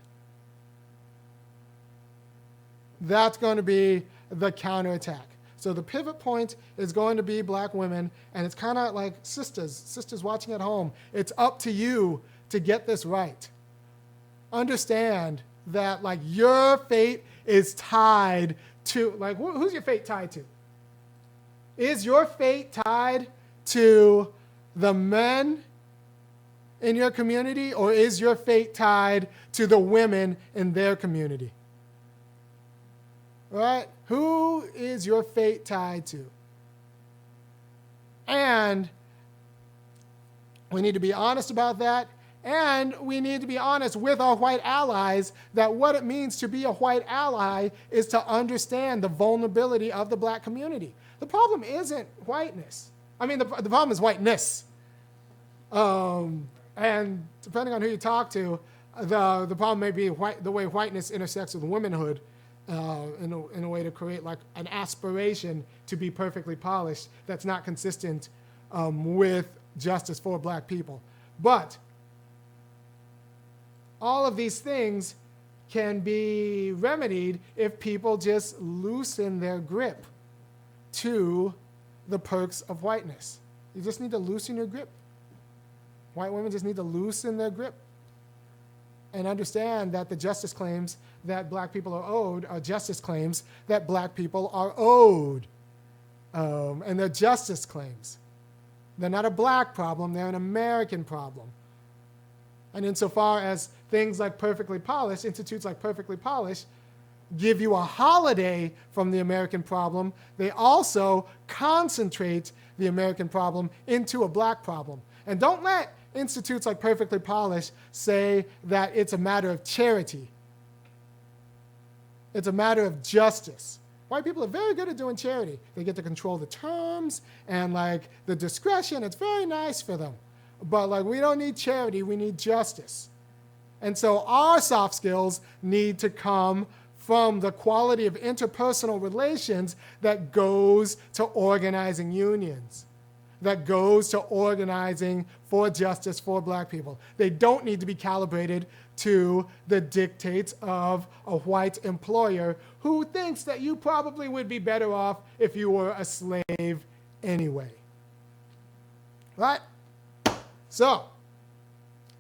That's going to be the counterattack. So the pivot point is going to be black women, and it's kind of like sisters watching at home. It's up to you to get this right. Understand that, like, your fate is tied to, like, who's your fate tied to? Is your fate tied to the men in your community, or is your fate tied to the women in their community? Right? Who is your fate tied to? And we need to be honest about that. And we need to be honest with our white allies that what it means to be a white ally is to understand the vulnerability of the black community. The problem isn't whiteness. I mean, the problem is whiteness. And depending on who you talk to, the problem may be the way whiteness intersects with womanhood in a way to create like an aspiration to be perfectly polished that's not consistent with justice for black people. But all of these things can be remedied if people just loosen their grip to the perks of whiteness. You just need to loosen your grip. White women just need to loosen their grip and understand that the justice claims that black people are owed are justice claims that black people are owed. And they're justice claims. They're not a black problem, they're an American problem. And insofar as things like Perfectly Polished, institutes like Perfectly Polished, give you a holiday from the American problem, they also concentrate the American problem into a black problem. And don't let institutes like Perfectly Polished say that it's a matter of charity. It's a matter of justice. White people are very good at doing charity. They get to control the terms and like the discretion. It's very nice for them. But like we don't need charity, we need justice. And so our soft skills need to come from the quality of interpersonal relations that goes to organizing unions, that goes to organizing for justice for black people. They don't need to be calibrated to the dictates of a white employer who thinks that you probably would be better off if you were a slave anyway. Right? So,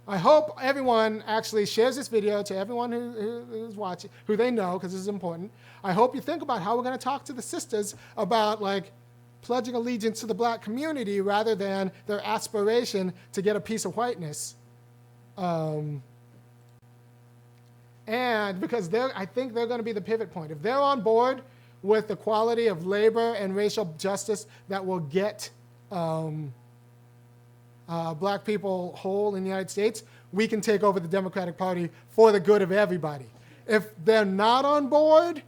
I hope everyone actually shares this video to everyone who's watching, who they know, because this is important. I hope you think about how we're going to talk to the sisters about like pledging allegiance to the black community rather than their aspiration to get a piece of whiteness. And because I think they're going to be the pivot point. If they're on board with the quality of labor and racial justice that will get black people whole in the United States, we can take over the Democratic Party for the good of everybody. If they're not on board,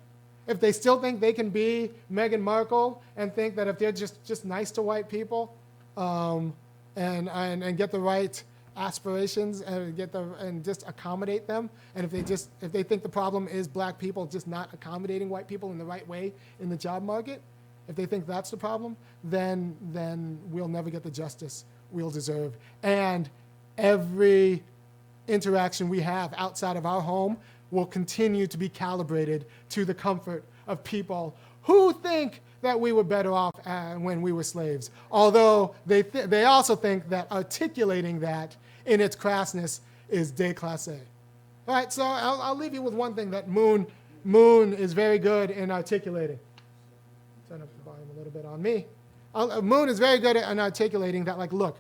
if they still think they can be Meghan Markle and think that if they're just nice to white people and get the right aspirations and just accommodate them, and if they think the problem is black people just not accommodating white people in the right way in the job market, if they think that's the problem, then we'll never get the justice we'll deserve. And every interaction we have outside of our home will continue to be calibrated to the comfort of people who think that we were better off when we were slaves. Although they also think that articulating that in its crassness is déclassé. All right, so I'll leave you with one thing that Moon is very good in articulating. Turn up the volume a little bit on me. Moon is very good at articulating that, like, look,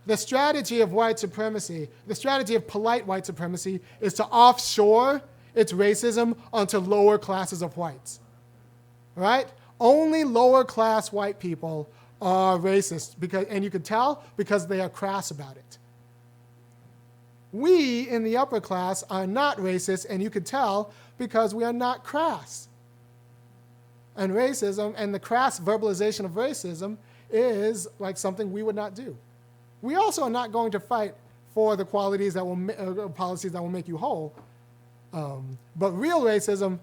the strategy of white supremacy, the strategy of polite white supremacy, is to offshore its racism onto lower classes of whites. Right? Only lower class white people are racist, and you can tell because they are crass about it. We in the upper class are not racist, and you can tell because we are not crass. And racism and the crass verbalization of racism is like something we would not do. We also are not going to fight for the qualities that will policies that will make you whole. But real racism,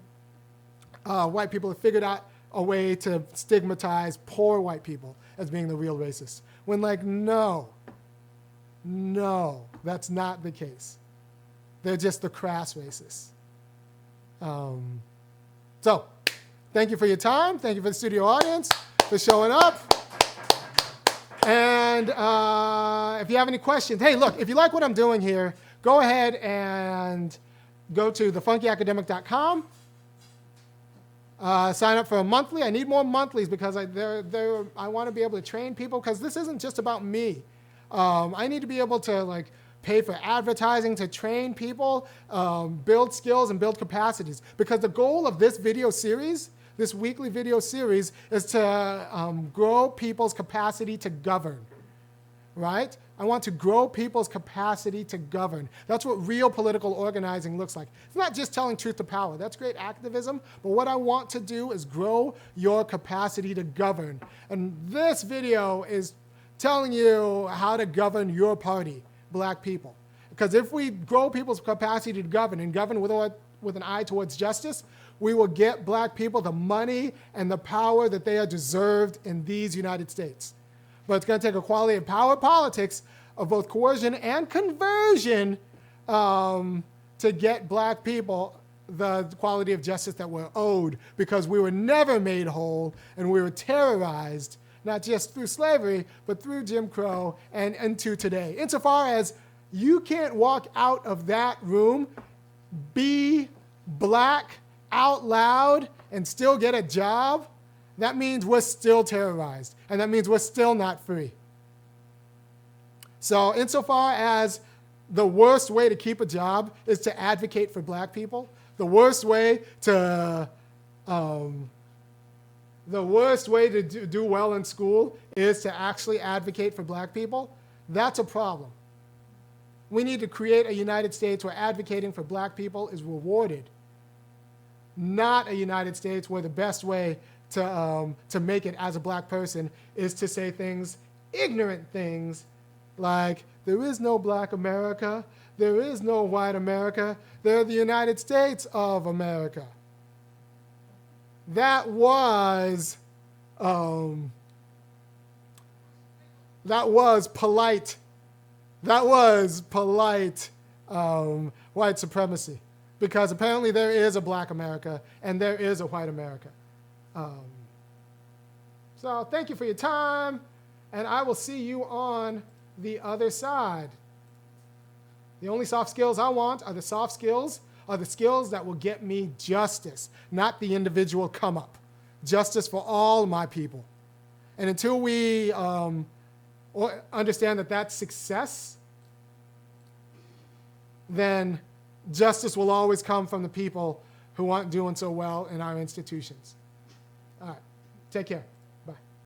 white people have figured out a way to stigmatize poor white people as being the real racists. When like, no, that's not the case. They're just the crass racists. So, thank you for your time. Thank you for the studio audience for showing up. And if you have any questions, hey, look, if you like what I'm doing here, go ahead and go to thefunkyacademic.com. Sign up for a monthly. I need more monthlies because I want to be able to train people, because this isn't just about me. I need to be able to like pay for advertising to train people, build skills and build capacities. Because the goal of this video series, this weekly video series, is to grow people's capacity to govern, right? I want to grow people's capacity to govern. That's what real political organizing looks like. It's not just telling truth to power. That's great activism. But what I want to do is grow your capacity to govern. And this video is telling you how to govern your party, black people. Because if we grow people's capacity to govern and govern with an eye towards justice, we will get black people the money and the power that they are deserved in these United States. But it's going to take a quality of power politics of both coercion and conversion to get black people the quality of justice that we're owed, because we were never made whole and we were terrorized, not just through slavery, but through Jim Crow and into today. Insofar as you can't walk out of that room, be black out loud, and still get a job, that means we're still terrorized, and that means we're still not free. So insofar as the worst way to keep a job is to advocate for black people, the worst way to do well in school is to actually advocate for black people, that's a problem. We need to create a United States where advocating for black people is rewarded, not a United States where the best way to make it as a black person is to say things, ignorant things, like, there is no black America, there is no white America, they're the United States of America. That was polite. That was polite white supremacy, because apparently there is a black America and there is a white America. So thank you for your time, and I will see you on the other side. The only soft skills I want are the soft skills, are the skills that will get me justice, not the individual come up. Justice for all my people. And until we understand that that's success, then justice will always come from the people who aren't doing so well in our institutions. All right, take care.